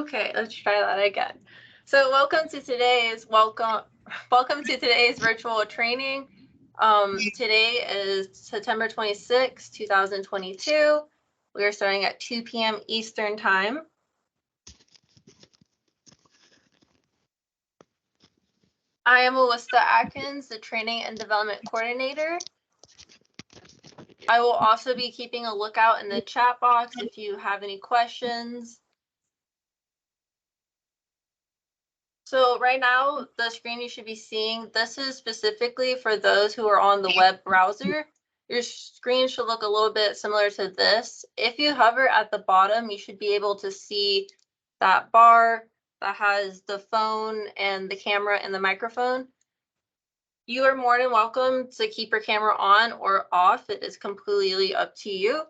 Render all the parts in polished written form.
Okay, let's try that again. So welcome to today's virtual training. Today is September 26, 2022. We are starting at 2 p.m. Eastern Time. I am Nahazda Atkins, the Training and Development Coordinator. I will also be keeping a lookout in the chat box if you have any questions. So right now, the screen you should be seeing, this is specifically for those who are on the web browser. Your screen should look a little bit similar to this. If you hover at the bottom, you should be able to see that bar that has the phone and the camera and the microphone. You are more than welcome to keep your camera on or off. It is completely up to you.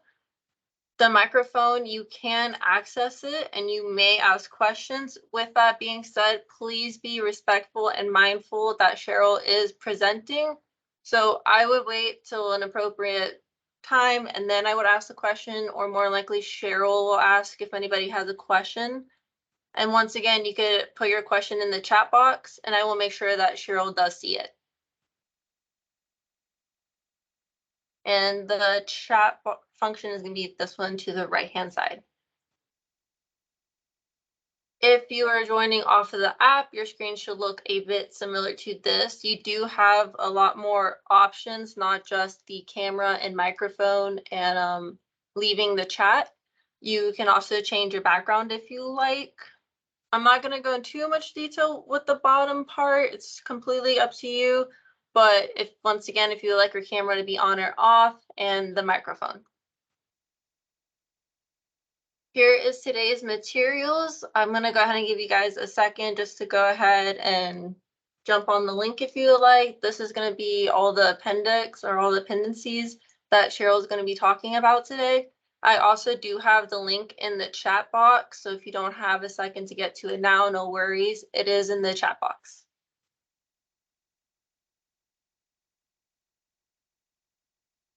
The microphone, you can access it and you may ask questions. With that being said, please be respectful and mindful that Cheryl is presenting. So I would wait till an appropriate time and then I would ask the question, or more likely Cheryl will ask if anybody has a question. And once again, you could put your question in the chat box and I will make sure that Cheryl does see it. And the chat function is going to be this one to the right-hand side. If you are joining off of the app, your screen should look a bit similar to this. You do have a lot more options, not just the camera and microphone and leaving the chat. You can also change your background if you like. I'm not going to go into too much detail with the bottom part. It's completely up to you. But once again, if you would like your camera to be on or off and the microphone. Here is today's materials. I'm going to go ahead and give you guys a second just to go ahead and jump on the link if you would like. This is going to be all the appendix or all the appendices that Cheryl is going to be talking about today. I also do have the link in the chat box, so if you don't have a second to get to it now, no worries. It is in the chat box.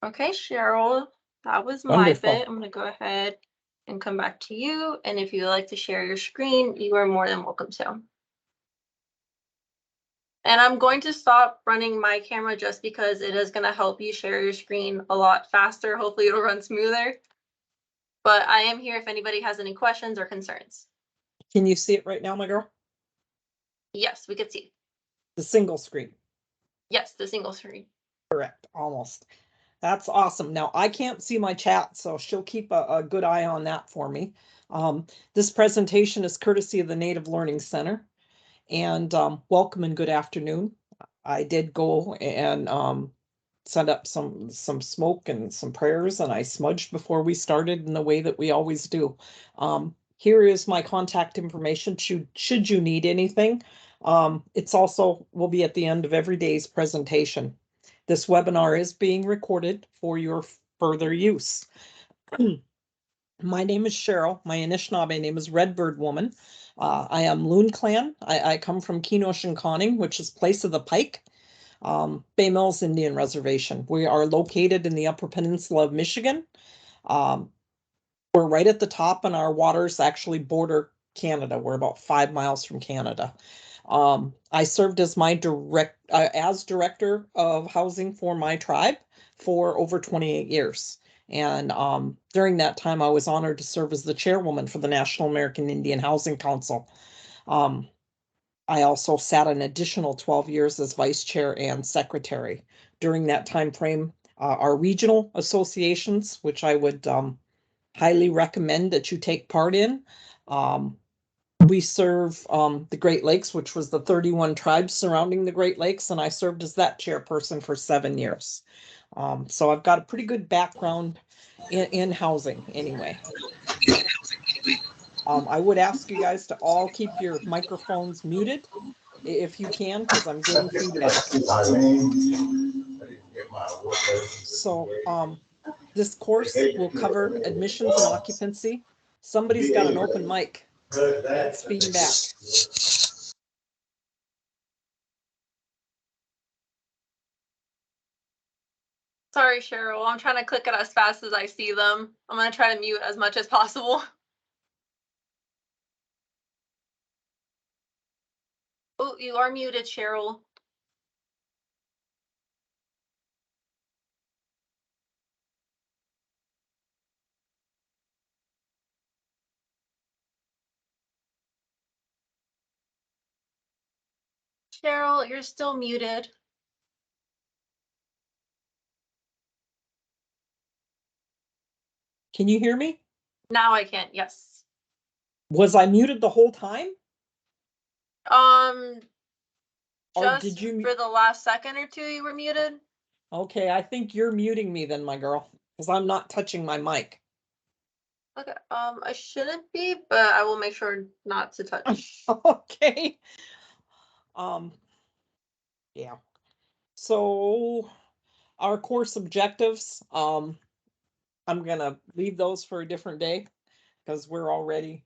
Okay, Cheryl, that was my bit. I'm going to go ahead and come back to you. And if you would like to share your screen, you are more than welcome to. And I'm going to stop running my camera just because it is going to help you share your screen a lot faster. Hopefully it'll run smoother. But I am here if anybody has any questions or concerns. Can you see it right now, my girl? Yes, we could see. The single screen. Yes, the single screen. Correct, almost. That's awesome. Now, I can't see my chat, so she'll keep a good eye on that for me. This presentation is courtesy of the Native Learning Center. And welcome and good afternoon. I did go and set up some smoke and some prayers, and I smudged before we started in the way that we always do. Here is my contact information should you need anything. It's also will be at the end of every day's presentation. This webinar is being recorded for your further use. My name is Cheryl. My Anishinaabe name is Redbird Woman. I am Loon Clan. I come from Kenoshinconning, which is Place of the Pike, Bay Mills Indian Reservation. We are located in the Upper Peninsula of Michigan. We're right at the top, and our waters actually border Canada. We're about 5 miles from Canada. I served as as director of housing for my tribe for over 28 years. And during that time, I was honored to serve as the chairwoman for the National American Indian Housing Council. I also sat an additional 12 years as vice chair and secretary. During that time frame, our regional associations, which I would highly recommend that you take part in, we serve the Great Lakes, which was the 31 tribes surrounding the Great Lakes, and I served as that chairperson for 7 years. So I've got a pretty good background in housing anyway. I would ask you guys to all keep your microphones muted if you can, because I'm getting feedback. So this course will cover admissions and occupancy. Somebody's got an open mic. It's feedback. Sorry, Cheryl. I'm trying to click it as fast as I see them. I'm going to try to mute as much as possible. Oh, you are muted, Cheryl. Cheryl, you're still muted. Can you hear me? Now I can, yes. Was I muted the whole time? Or Just did you? for the last second or two, you were muted. Okay, I think you're muting me then, my girl, because I'm not touching my mic. Okay, I shouldn't be, but I will make sure not to touch. Okay. Yeah. So our course objectives, I'm gonna leave those for a different day because we're already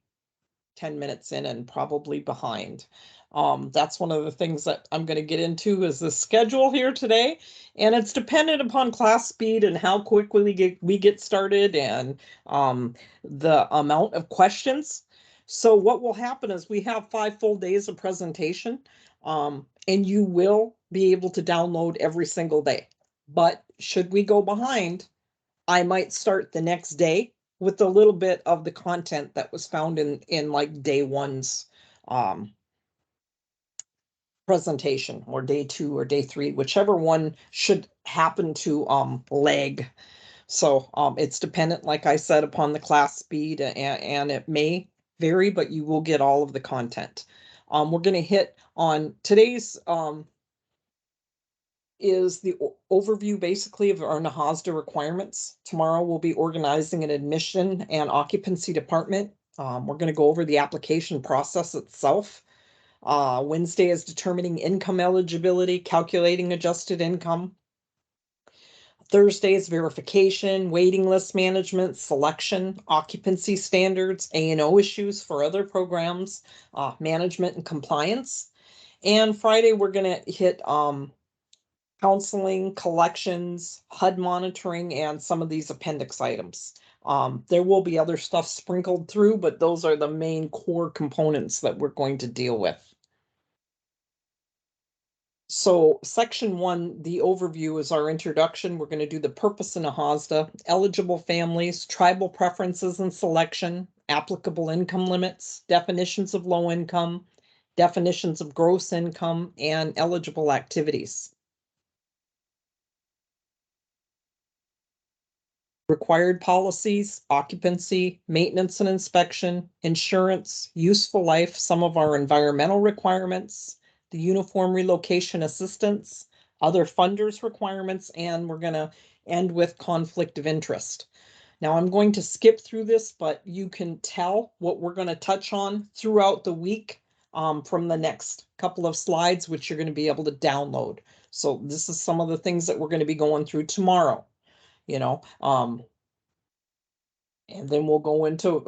10 minutes in and probably behind. That's one of the things that I'm going to get into is the schedule here today. And it's dependent upon class speed and how quickly we get started and the amount of questions. So what will happen is we have 5 full days of presentation, and you will be able to download every single day. But should we go behind, I might start the next day with a little bit of the content that was found in like day one's presentation, or day 2 or day 3, whichever one should happen to lag. So it's dependent, like I said, upon the class speed, and it may vary, but you will get all of the content. We're going to hit on today's is the overview basically of our Nahazda requirements. Tomorrow we'll be organizing an admission and occupancy department. We're going to go over the application process itself. Wednesday is determining income eligibility, calculating adjusted income. Thursday is verification, waiting list management, selection, occupancy standards, A&O issues for other programs, management and compliance. And Friday we're going to hit counseling, collections, HUD monitoring, and some of these appendix items. There will be other stuff sprinkled through, but those are the main core components that we're going to deal with. So section 1, the overview, is our introduction. We're going to do the purpose in Nahazda, eligible families, tribal preferences and selection, applicable income limits, definitions of low income, definitions of gross income, and eligible activities. Required policies, occupancy, maintenance and inspection, insurance, useful life, some of our environmental requirements, the uniform relocation assistance, other funders requirements, and we're going to end with conflict of interest. Now I'm going to skip through this, but you can tell what we're going to touch on throughout the week from the next couple of slides, which you're going to be able to download. So this is some of the things that we're going to be going through tomorrow. And then we'll go into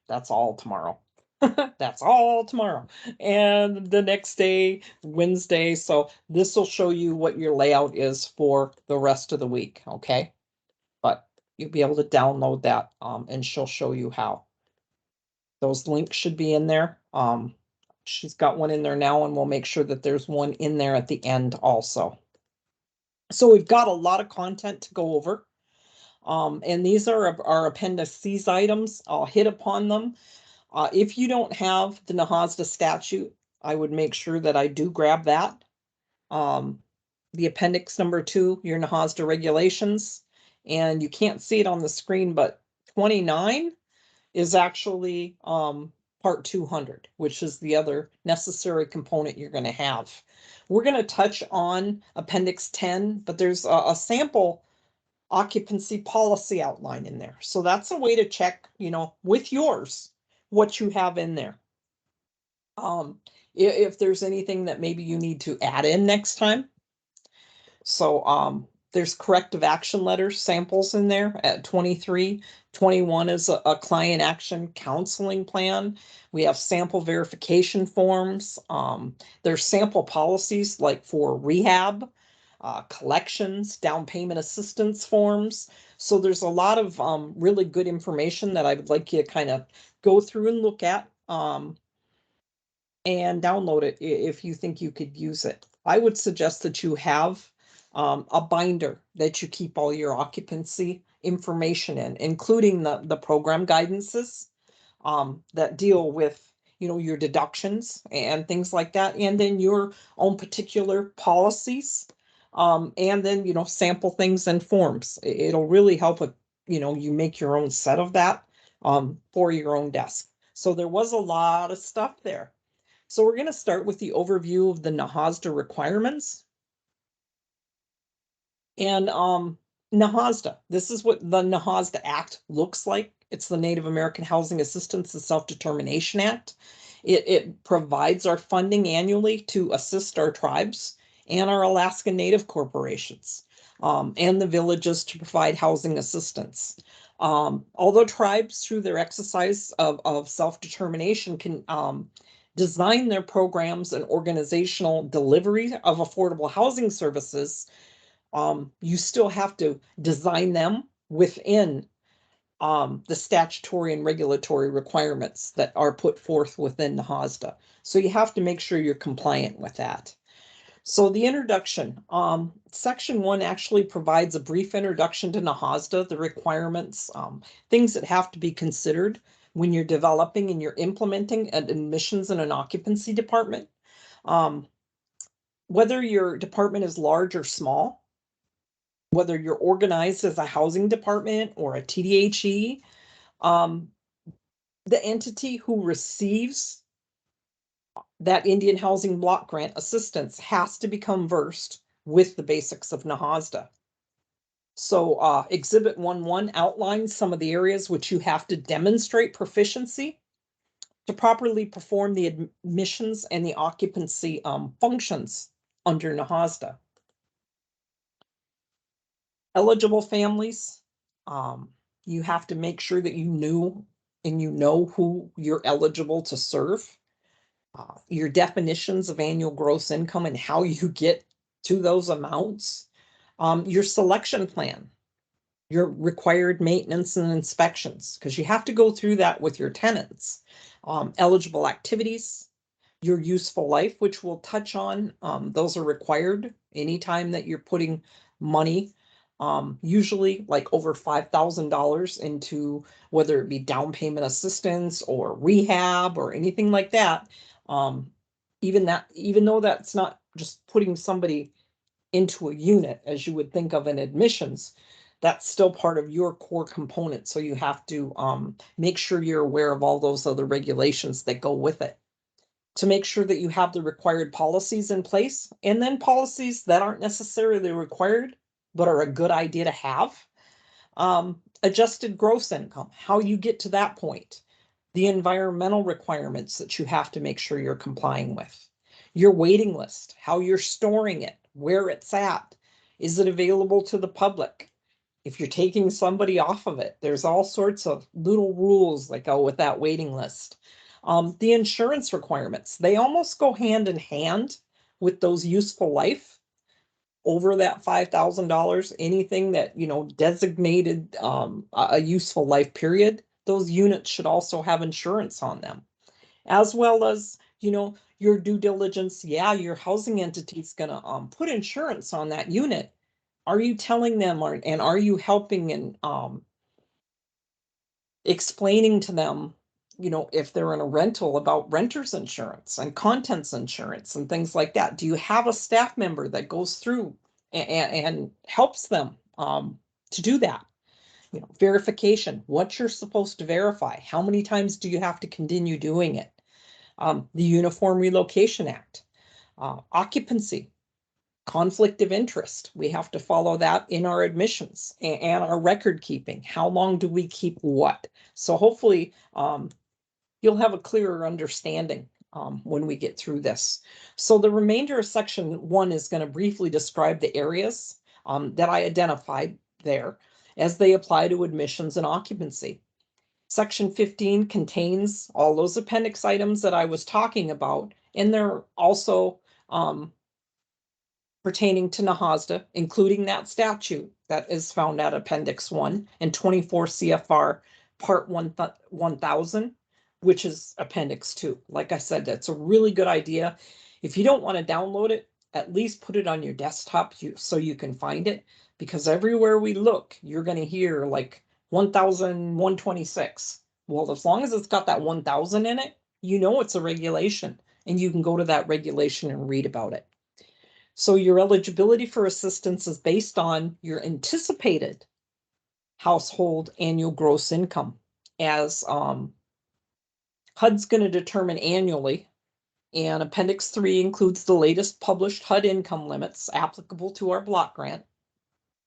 that's all tomorrow. That's all tomorrow. And the next day, Wednesday. So this will show you what your layout is for the rest of the week. Okay. But you'll be able to download that and she'll show you how. Those links should be in there. She's got one in there now, and we'll make sure that there's one in there at the end also. So we've got a lot of content to go over. And these are our appendices items. I'll hit upon them. If you don't have the Nahazda statute, I would make sure that I do grab that. The appendix number 2, your Nahazda regulations, and you can't see it on the screen, but 29 is actually part 200, which is the other necessary component you're going to have. We're going to touch on appendix 10, but there's a sample occupancy policy outline in there. So that's a way to check, with yours, what you have in there. If there's anything that maybe you need to add in next time. So there's corrective action letters samples in there at 23. 21 is a client action counseling plan. We have sample verification forms. There's sample policies like for rehab, collections, down payment assistance forms. So there's a lot of really good information that I would like you to kind of go through and look at. and download it if you think you could use it. I would suggest that you have a binder that you keep all your occupancy information in, including the program guidances that deal with, your deductions and things like that, and then your own particular policies. And then, sample things and forms. It'll really help with, you make your own set of that for your own desk. So there was a lot of stuff there. So we're going to start with the overview of the Nahazda requirements. And Nahazda, this is what the Nahazda Act looks like. It's the Native American Housing Assistance and Self-Determination Act. It provides our funding annually to assist our tribes and our Alaska Native corporations and the villages to provide housing assistance. Although tribes, through their exercise of self-determination, can design their programs and organizational delivery of affordable housing services, you still have to design them within the statutory and regulatory requirements that are put forth within Nahazda. So you have to make sure you're compliant with that. So the introduction, section 1 actually provides a brief introduction to Nahazda, the requirements, things that have to be considered when you're developing and you're implementing an admissions and an occupancy department. Whether your department is large or small, whether you're organized as a housing department or a TDHE, the entity who receives that Indian Housing Block Grant assistance has to become versed with the basics of Nahazda. So Exhibit 1.1 outlines some of the areas which you have to demonstrate proficiency to properly perform the admissions and the occupancy functions under Nahazda. Eligible families, you have to make sure that you knew and you know who you're eligible to serve. Your definitions of annual gross income and how you get to those amounts. Your selection plan, your required maintenance and inspections, because you have to go through that with your tenants. Eligible activities, your useful life, which we'll touch on. Those are required anytime that you're putting money, usually like over $5,000 into, whether it be down payment assistance or rehab or anything like that. Even though that's not just putting somebody into a unit as you would think of in admissions, that's still part of your core component. So you have to make sure you're aware of all those other regulations that go with it, to make sure that you have the required policies in place, and then policies that aren't necessarily required but are a good idea to have. Adjusted gross income, how you get to that point. The environmental requirements that you have to make sure you're complying with. Your waiting list, how you're storing it, where it's at. Is it available to the public? If you're taking somebody off of it, there's all sorts of little rules that go with that waiting list. The insurance requirements, they almost go hand in hand with those useful life. Over that $5,000, anything that, designated a useful life period, those units should also have insurance on them, as well as, your due diligence. Yeah, your housing entity is going to put insurance on that unit. Are you telling them, and are you helping and explaining to them, if they're in a rental, about renter's insurance and contents insurance and things like that? Do you have a staff member that goes through and helps them to do that? Verification, what you're supposed to verify, how many times do you have to continue doing it? The Uniform Relocation Act, occupancy, conflict of interest. We have to follow that in our admissions and our record keeping. How long do we keep what? So hopefully you'll have a clearer understanding when we get through this. So the remainder of section 1 is going to briefly describe the areas that I identified there as they apply to admissions and occupancy. Section 15 contains all those appendix items that I was talking about, and they're also pertaining to Nahazda, including that statute that is found at Appendix 1 and 24 CFR Part 1000, which is Appendix 2. Like I said, that's a really good idea. If you don't want to download it, at least put it on your desktop so you can find it, because everywhere we look, you're going to hear like 1,126. Well, as long as it's got that 1,000 in it, you know it's a regulation, and you can go to that regulation and read about it. So your eligibility for assistance is based on your anticipated household annual gross income, as HUD's going to determine annually, and Appendix 3 includes the latest published HUD income limits applicable to our block grant.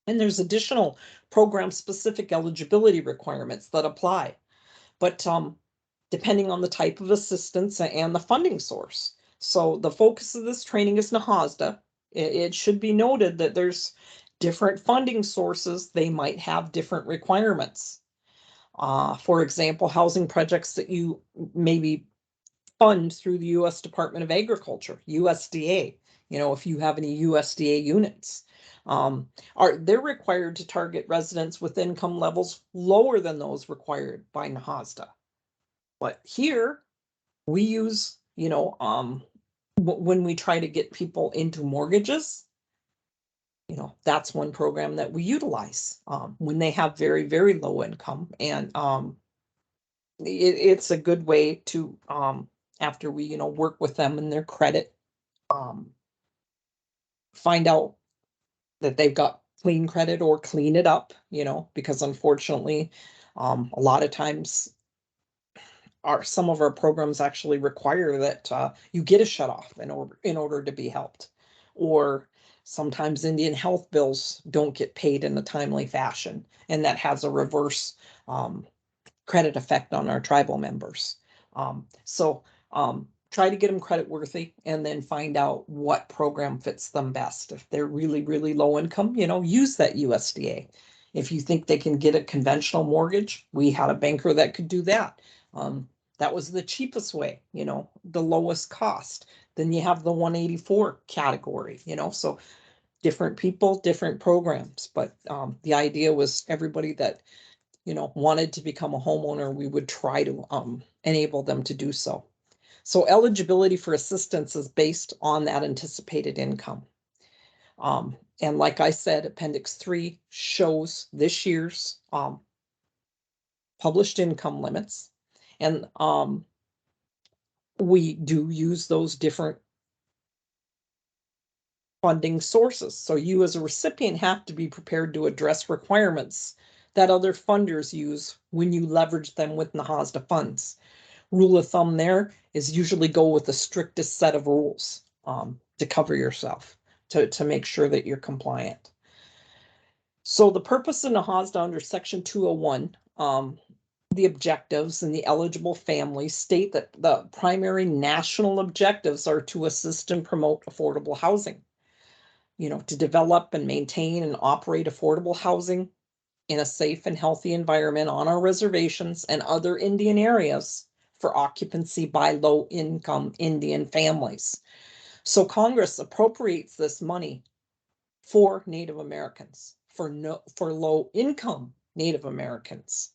And there's additional program-specific eligibility requirements that apply, but depending on the type of assistance and the funding source. So the focus of this training is Nahazda. It should be noted that there's different funding sources. They might have different requirements. For example, housing projects that you maybe fund through the U.S. Department of Agriculture, USDA, if you have any USDA units, they're required to target residents with income levels lower than those required by Nahazda. But here we use, when we try to get people into mortgages, that's one program that we utilize when they have very, very low income. And it's a good way to, after we, work with them and their credit, find out that they've got clean credit or clean it up, because unfortunately, a lot of times some of our programs actually require that you get a shut off in order to be helped, or sometimes Indian health bills don't get paid in a timely fashion, and that has a reverse credit effect on our tribal members. So try to get them credit worthy, and then find out what program fits them best. If they're really, really low income, use that USDA. If you think they can get a conventional mortgage, we had a banker that could do that. That was the cheapest way, the lowest cost. Then you have the 184 category, so different people, different programs. But the idea was everybody that, wanted to become a homeowner, we would try to enable them to do so. So eligibility for assistance is based on that anticipated income. And like I said, Appendix 3 shows this year's published income limits. And we do use those different funding sources. So you as a recipient have to be prepared to address requirements that other funders use when you leverage them with Nahazda funds. Rule of thumb there is usually go with the strictest set of rules to cover yourself, to make sure that you're compliant. So the purpose of Nahazda under Section 201, the objectives and the eligible families state that the primary national objectives are to assist and promote affordable housing, to develop and maintain and operate affordable housing in a safe and healthy environment on our reservations and other Indian areas for occupancy by low-income Indian families. So Congress appropriates this money for Native Americans, for low-income Native Americans.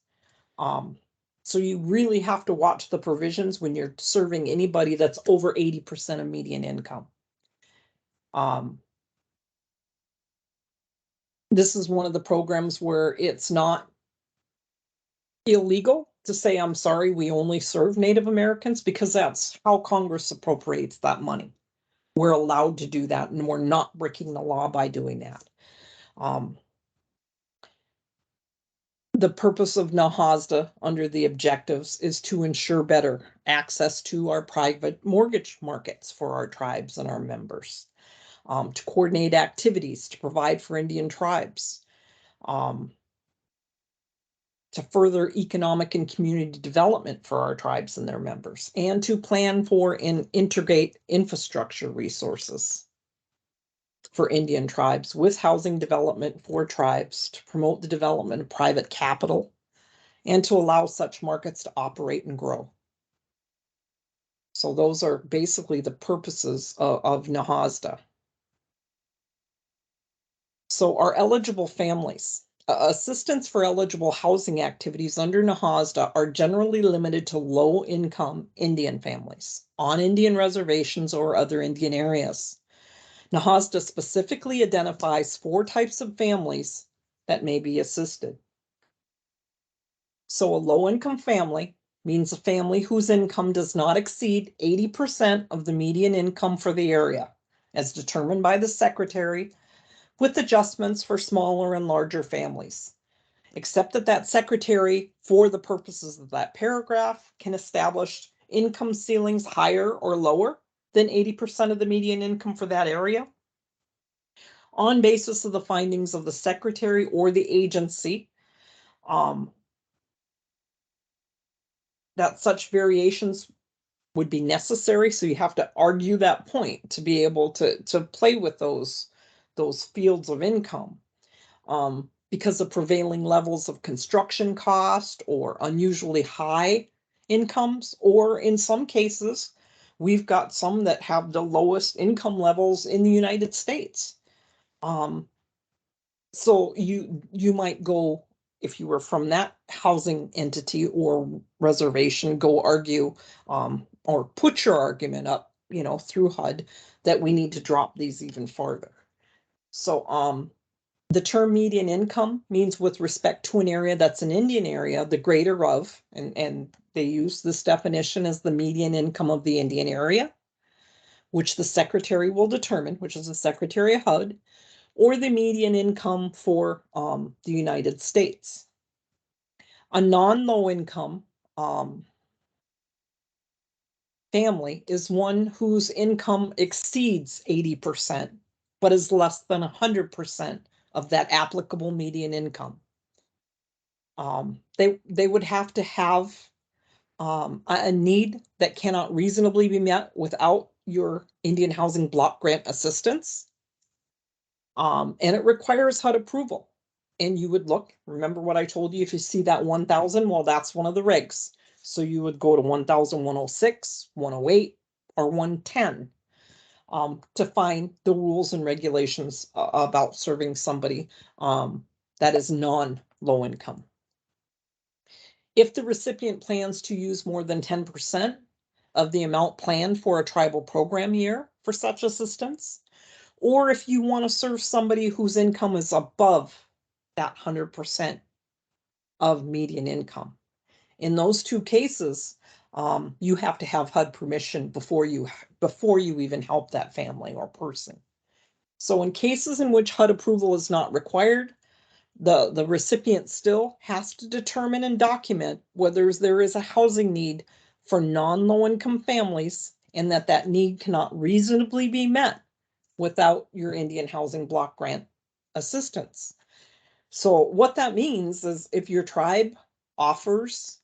So you really have to watch the provisions when you're serving anybody that's over 80% of median income. This is one of the programs where it's not illegal to say, I'm sorry, we only serve Native Americans, because that's how Congress appropriates that money. We're allowed to do that, and we're not breaking the law by doing that. The purpose of Nahazda under the objectives is to ensure better access to our private mortgage markets for our tribes and our members, to coordinate activities to provide for Indian tribes, to further economic and community development for our tribes and their members, and to plan for and integrate infrastructure resources for Indian tribes with housing development for tribes, to promote the development of private capital, and to allow such markets to operate and grow. So those are basically the purposes of Nahazda. So our eligible families. Assistance for eligible housing activities under Nahazda are generally limited to low-income Indian families on Indian reservations or other Indian areas. Nahazda specifically identifies 4 types of families that may be assisted. So a low-income family means a family whose income does not exceed 80% of the median income for the area, as determined by the secretary, with adjustments for smaller and larger families. Except that secretary, for the purposes of that paragraph, can establish income ceilings higher or lower than 80% of the median income for that area on basis of the findings of the secretary or the agency, that such variations would be necessary. So you have to argue that point to be able to play with those fields of income. Because of prevailing levels of construction cost or unusually high incomes, or in some cases, we've got some that have the lowest income levels in the United States. So you might go, if you were from that housing entity or reservation, go argue or put your argument up, through HUD that we need to drop these even farther. So the term median income means with respect to an area that's an Indian area, the greater of, and they use this definition as the median income of the Indian area, which the secretary will determine, which is the Secretary of HUD, or the median income for the United States. A non-low income family is one whose income exceeds 80%, but is less than 100% of that applicable median income. They would have to have a need that cannot reasonably be met without your Indian Housing Block Grant assistance. And it requires HUD approval. And you would look, remember what I told you, if you see that 1,000, well, that's one of the regs. So you would go to 1,106, 108, or 110 to find the rules and regulations about serving somebody that is non-low income. If the recipient plans to use more than 10% of the amount planned for a tribal program year for such assistance, or if you want to serve somebody whose income is above that 100% of median income. In those 2 cases, you have to have HUD permission before you even help that family or person. So in cases in which HUD approval is not required, the recipient still has to determine and document whether there is a housing need for non-low income families and that need cannot reasonably be met without your Indian Housing Block Grant assistance. So what that means is if your tribe offers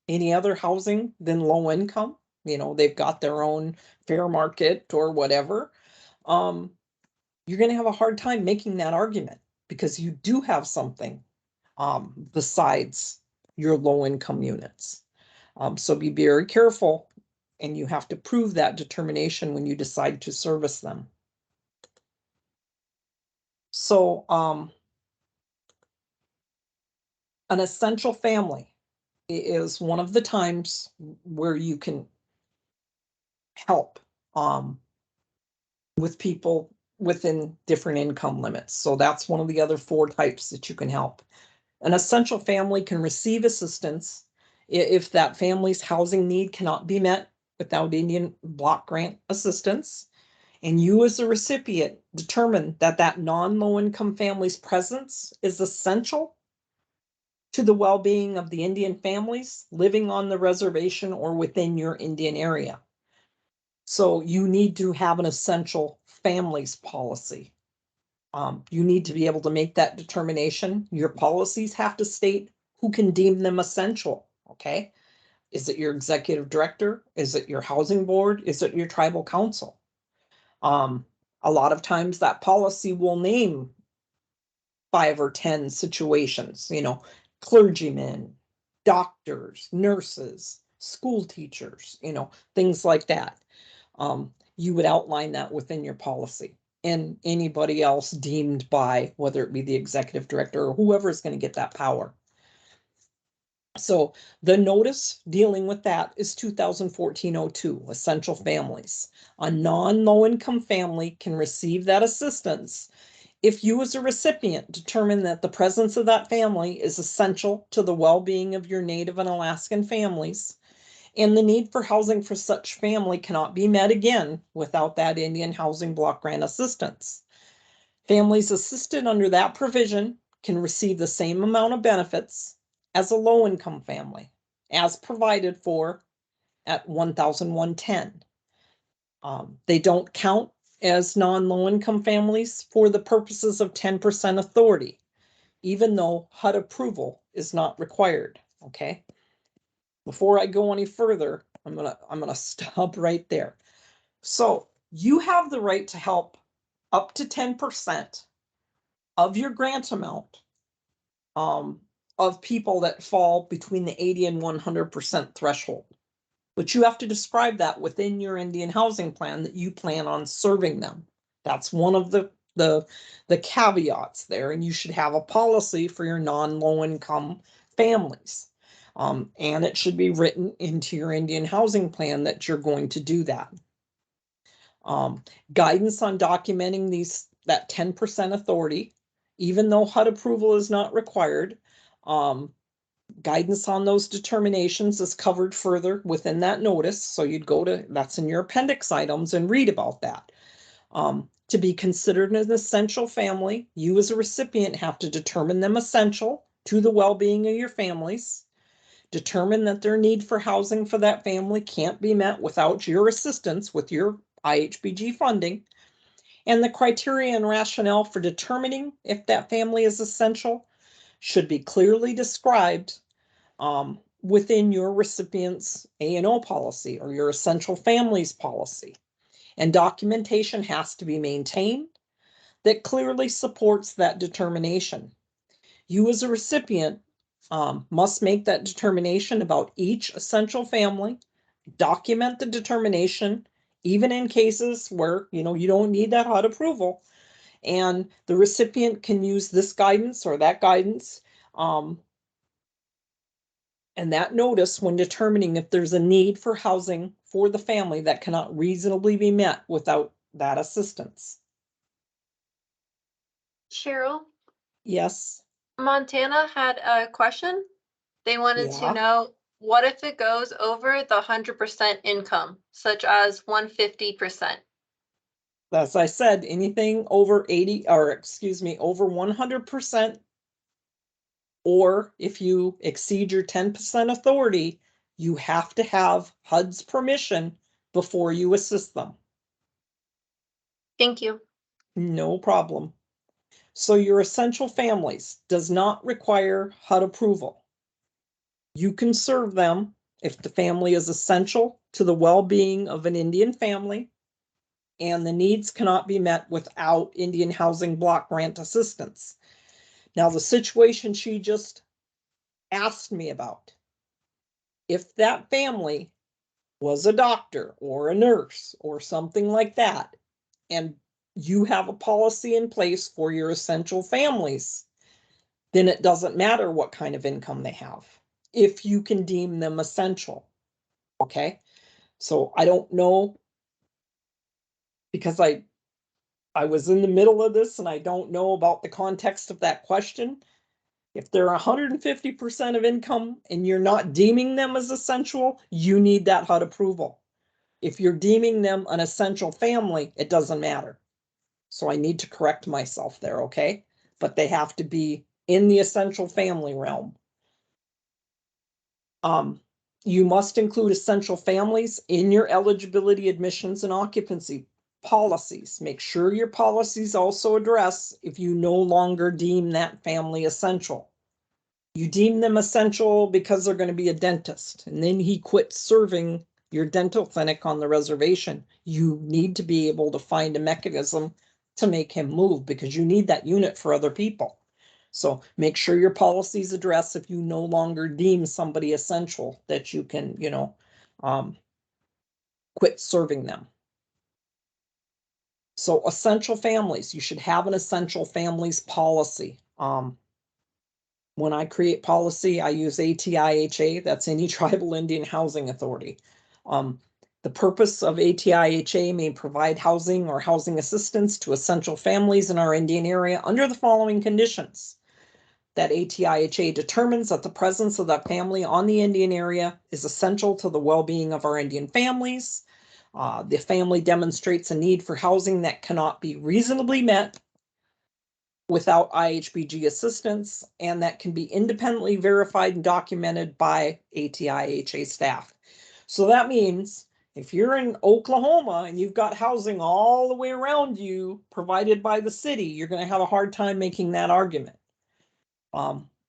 any other housing than low income, they've got their own fair market or whatever, you're going to have a hard time making that argument because you do have something besides your low income units. So be very careful, and you have to prove that determination when you decide to service them. So an essential family is one of the times where you can help with people within different income limits. So that's one of the other 4 types that you can help. An essential family can receive assistance if that family's housing need cannot be met without Indian Block Grant assistance, and you as a recipient determine that non-low income family's presence is essential to the well-being of the Indian families living on the reservation or within your Indian area. So you need to have an essential families policy. You need to be able to make that determination. Your policies have to state who can deem them essential, okay? Is it your executive director? Is it your housing board? Is it your tribal council? A lot of times that policy will name 5 or 10 situations, clergymen, doctors, nurses, school teachers, things like that. You would outline that within your policy. and anybody else deemed by, whether it be the executive director or whoever is going to get that power. So the notice dealing with that is 2014-02, essential families. A non-low income family can receive that assistance if you as a recipient determine that the presence of that family is essential to the well-being of your Native and Alaskan families, and the need for housing for such family cannot be met again without that Indian Housing Block Grant assistance. Families assisted under that provision can receive the same amount of benefits as a low-income family, as provided for at 1,110. They don't count as non-low-income families for the purposes of 10% authority, even though HUD approval is not required. Okay. Before I go any further, I'm gonna stop right there. So you have the right to help up to 10% of your grant amount of people that fall between the 80 and 100% threshold. But you have to describe that within your Indian housing plan that you plan on serving them. That's one of the caveats there, and you should have a policy for your non-low income families. And it should be written into your Indian housing plan that you're going to do that. Guidance on documenting that 10% authority, even though HUD approval is not required. Guidance on those determinations is covered further within that notice. So you'd go to, that's in your appendix items, and read about that. To be considered an essential family, you as a recipient have to determine them essential to the well-being of your families. Determine that their need for housing for that family can't be met without your assistance with your IHBG funding. And the criteria and rationale for determining if that family is essential should be clearly described within your recipient's A&O policy or your essential families policy. And documentation has to be maintained that clearly supports that determination. You as a recipient must make that determination about each essential family, document the determination, even in cases where you don't need that HUD approval, and the recipient can use this guidance or that guidance and that notice when determining if there's a need for housing for the family that cannot reasonably be met without that assistance. Cheryl? Yes. Montana had a question. They wanted to Yeah. know, what if it goes over the 100% income, such as 150%? As I said, anything over 80, or excuse me, over 100%, or if you exceed your 10% authority, you have to have HUD's permission before you assist them. Thank you. No problem. So your essential families does not require HUD approval. You can serve them if the family is essential to the well-being of an Indian family and the needs cannot be met without Indian Housing Block Grant assistance. Now, the situation she just asked me about, if that family was a doctor or a nurse or something like that, and you have a policy in place for your essential families, then it doesn't matter what kind of income they have, if you can deem them essential. Okay. So I don't know, because I was in the middle of this and I don't know about the context of that question. If they're 150% of income and you're not deeming them as essential, you need that HUD approval. If you're deeming them an essential family, it doesn't matter. So I need to correct myself there, okay? But they have to be in the essential family realm. You must include essential families in your eligibility, admissions, and occupancy policies. Make sure your policies also address if you no longer deem that family essential. You deem them essential because they're going to be a dentist, and then he quits serving your dental clinic on the reservation. You need to be able to find a mechanism to make him move, because you need that unit for other people. So make sure your policies address if you no longer deem somebody essential, that you can, quit serving them. So essential families, you should have an essential families policy. When I create policy, I use ATIHA, that's any tribal Indian housing authority. The purpose of ATIHA may provide housing or housing assistance to essential families in our Indian area under the following conditions. That ATIHA determines that the presence of that family on the Indian area is essential to the well-being of our Indian families. The family demonstrates a need for housing that cannot be reasonably met without IHBG assistance, and that can be independently verified and documented by ATIHA staff. So that means if you're in Oklahoma and you've got housing all the way around you provided by the city, you're going to have a hard time making that argument.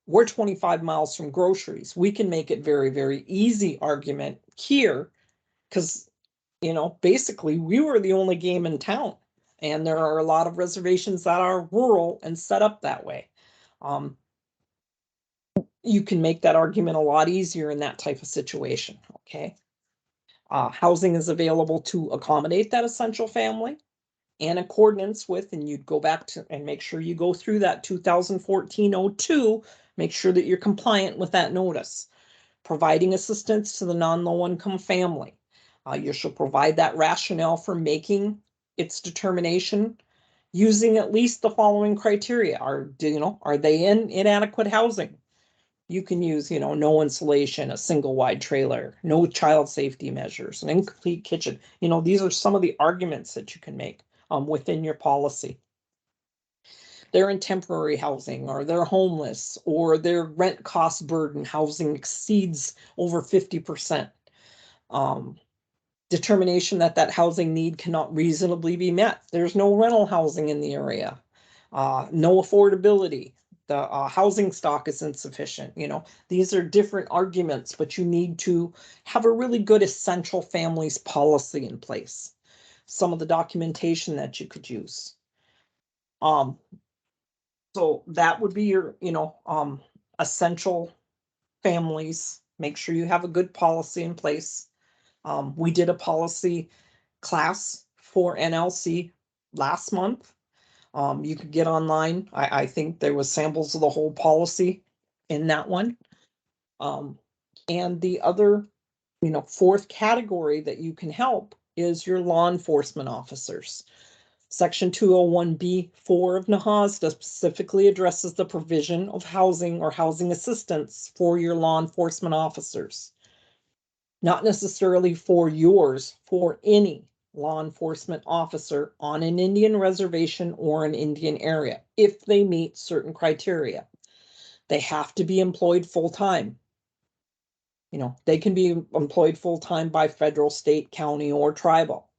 We're 25 miles from groceries. We can make it very, very easy argument here because, basically we were the only game in town. And there are a lot of reservations that are rural and set up that way. You can make that argument a lot easier in that type of situation, okay? Housing is available to accommodate that essential family in accordance with, and you'd go back to and make sure you go through that 2014-02, make sure that you're compliant with that notice. Providing assistance to the non-low income family. You should provide that rationale for making its determination using at least the following criteria. Are they in inadequate housing? You can use, no insulation, a single wide trailer, no child safety measures, an incomplete kitchen. These are some of the arguments that you can make within your policy. They're in temporary housing, or they're homeless, or their rent cost burden housing exceeds over 50%. Determination that housing need cannot reasonably be met. There's no rental housing in the area. No affordability. The housing stock is insufficient. These are different arguments, but you need to have a really good essential families policy in place. Some of the documentation that you could use. So that would be your, essential families. Make sure you have a good policy in place. We did a policy class for NLC last month. You could get online. I think there was samples of the whole policy in that one. And the other, fourth category that you can help is your law enforcement officers. Section 201B4 of NAHASDA specifically addresses the provision of housing or housing assistance for your law enforcement officers. Not necessarily for yours, for any law enforcement officer on an Indian reservation or an Indian area, if they meet certain criteria. They have to be employed full-time. They can be employed full-time by federal, state, county, or tribal,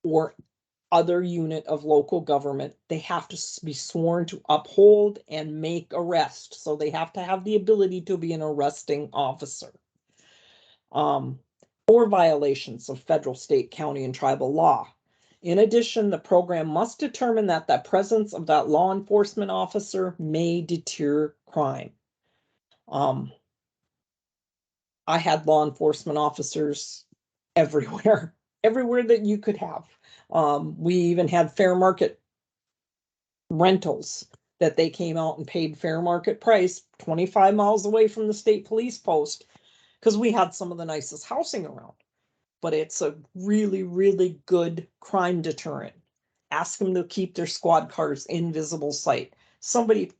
or other unit of local government. They have to be sworn to uphold and make arrest. So they have to have the ability to be an arresting officer. Or violations of federal, state, county, and tribal law. In addition, the program must determine that the presence of that law enforcement officer may deter crime. I had law enforcement officers everywhere that you could have. We even had fair market rentals that they came out and paid fair market price 25 miles away from the state police post because we had some of the nicest housing around. But it's a really, really good crime deterrent. Ask them to keep their squad cars in visible sight. Somebody,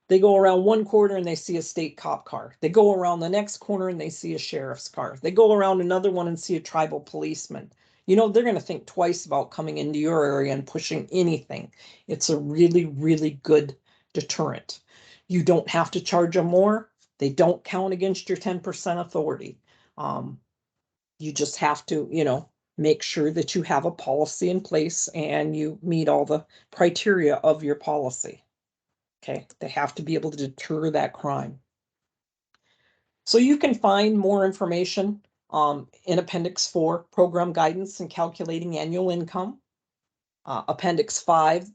they go around one corner and they see a state cop car. They go around the next corner and they see a sheriff's car. They go around another one and see a tribal policeman. They're going to think twice about coming into your area and pushing anything. It's a really, really good deterrent. You don't have to charge them more. They don't count against your 10% authority. You just have to, make sure that you have a policy in place and you meet all the criteria of your policy. Okay, they have to be able to deter that crime. So you can find more information in Appendix 4, Program Guidance and Calculating Annual Income. Appendix 5,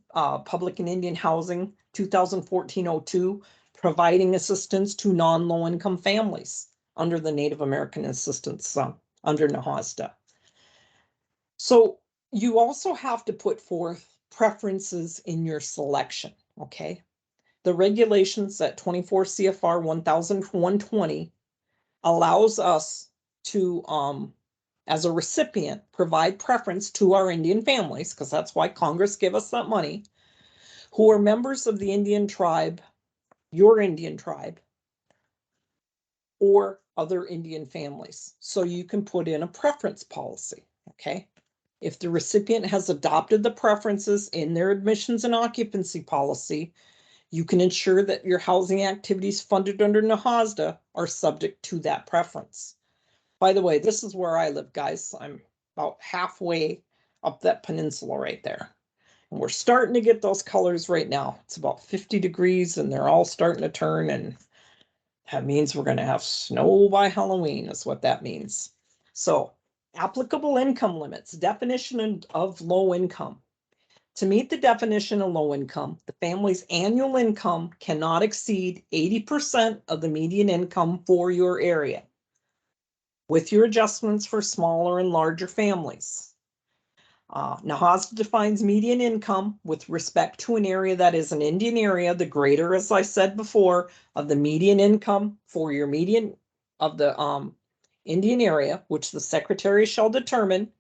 Public and Indian Housing, 2014-02, Providing Assistance to Non-Low Income Families under the Native American Assistance under NAHASDA. So, you also have to put forth preferences in your selection, okay? The regulations at 24 CFR 1120 allows us to, as a recipient, provide preference to our Indian families, because that's why Congress gave us that money, who are members of the Indian tribe, your Indian tribe, or other Indian families. So you can put in a preference policy, okay? If the recipient has adopted the preferences in their admissions and occupancy policy, you can ensure that your housing activities funded under Nahazda are subject to that preference. By the way, this is where I live, guys. I'm about halfway up that peninsula right there. And we're starting to get those colors right now. It's about 50 degrees and they're all starting to turn, and that means we're going to have snow by Halloween is what that means. So applicable income limits, definition of low income. To meet the definition of low income, the family's annual income cannot exceed 80% of the median income for your area, with your adjustments for smaller and larger families. Nahazda defines median income with respect to an area that is an Indian area, the greater, as I said before, of the median income for your median of the Indian area, which the secretary shall determine,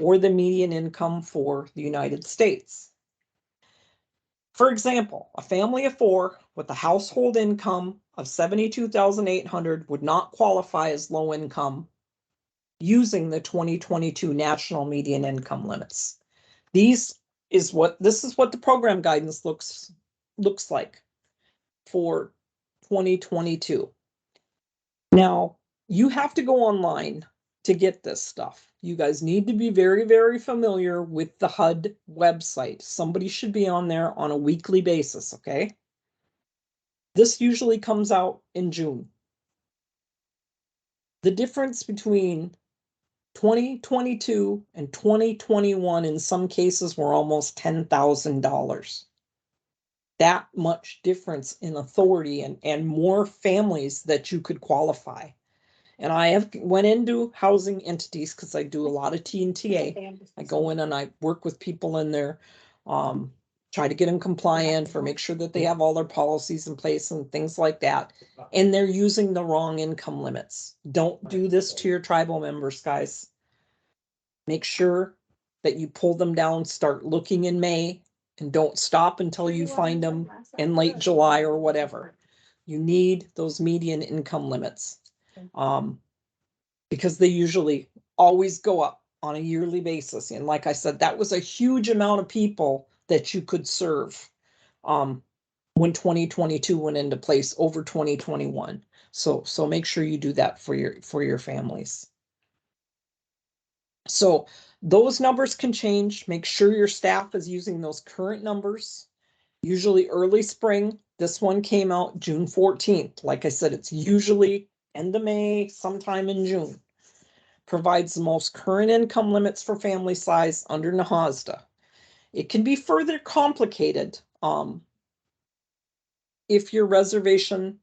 or the median income for the United States. For example, a family of four with a household income of $72,800 would not qualify as low income using the 2022 national median income limits. This is what the program guidance looks like for 2022. Now, you have to go online to get this stuff. You guys need to be very, very familiar with the HUD website. Somebody should be on there on a weekly basis, okay? This usually comes out in June. The difference between 2022 and 2021 in some cases were almost $10,000. That much difference in authority and more families that you could qualify. And I have went into housing entities because I do a lot of T&TA. I go in and I work with people in there, try to get them compliant for make sure that they have all their policies in place and things like that. And they're using the wrong income limits. Don't do this to your tribal members, guys. Make sure that you pull them down, start looking in May, and don't stop until you find them in late July or whatever. You need those median income limits. Because they usually always go up on a yearly basis. And like I said, that was a huge amount of people that you could serve when 2022 went into place over 2021. So make sure you do that for your families. So those numbers can change. Make sure your staff is using those current numbers. Usually early spring. This one came out June 14th. Like I said, it's usually end of May, sometime in June. Provides the most current income limits for family size under Nahazda. It can be further complicated if your reservation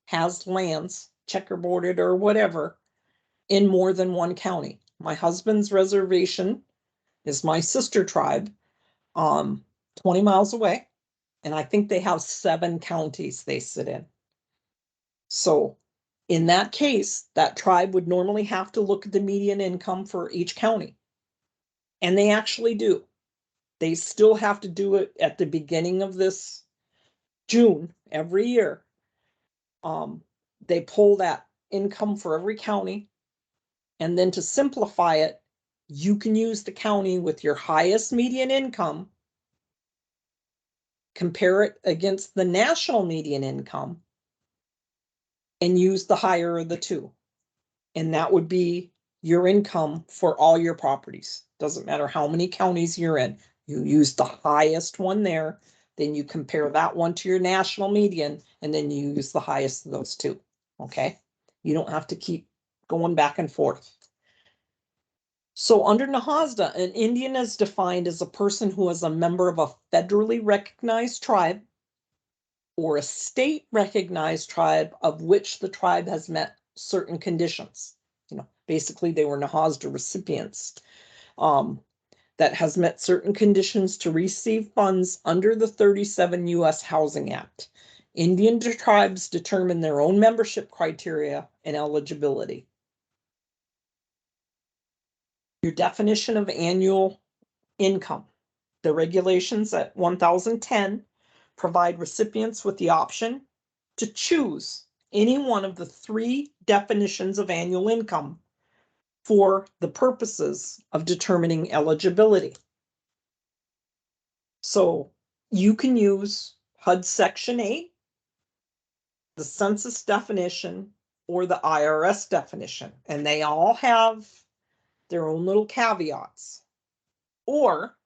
has lands, checkerboarded or whatever, in more than one county. My husband's reservation is my sister tribe, 20 miles away, and I think they have 7 counties they sit in. So in that case, that tribe would normally have to look at the median income for each county. And they actually do. They still have to do it at the beginning of this June every year. They pull that income for every county. And then to simplify it, you can use the county with your highest median income, compare it against the national median income, and use the higher of the two. And that would be your income for all your properties. Doesn't matter how many counties you're in. You use the highest one there, then you compare that one to your national median, and then you use the highest of those two. Okay? You don't have to keep going back and forth. So under Nahazda, an Indian is defined as a person who is a member of a federally recognized tribe or a state recognized tribe of which the tribe has met certain conditions. Basically they were Nahazda recipients. that has met certain conditions to receive funds under the 37 U.S. Housing Act. Indian tribes determine their own membership criteria and eligibility. Your definition of annual income. The regulations at 1010 provide recipients with the option to choose any one of the 3 definitions of annual income for the purposes of determining eligibility. So you can use HUD Section 8, the census definition, or the IRS definition, and they all have their own little caveats. Or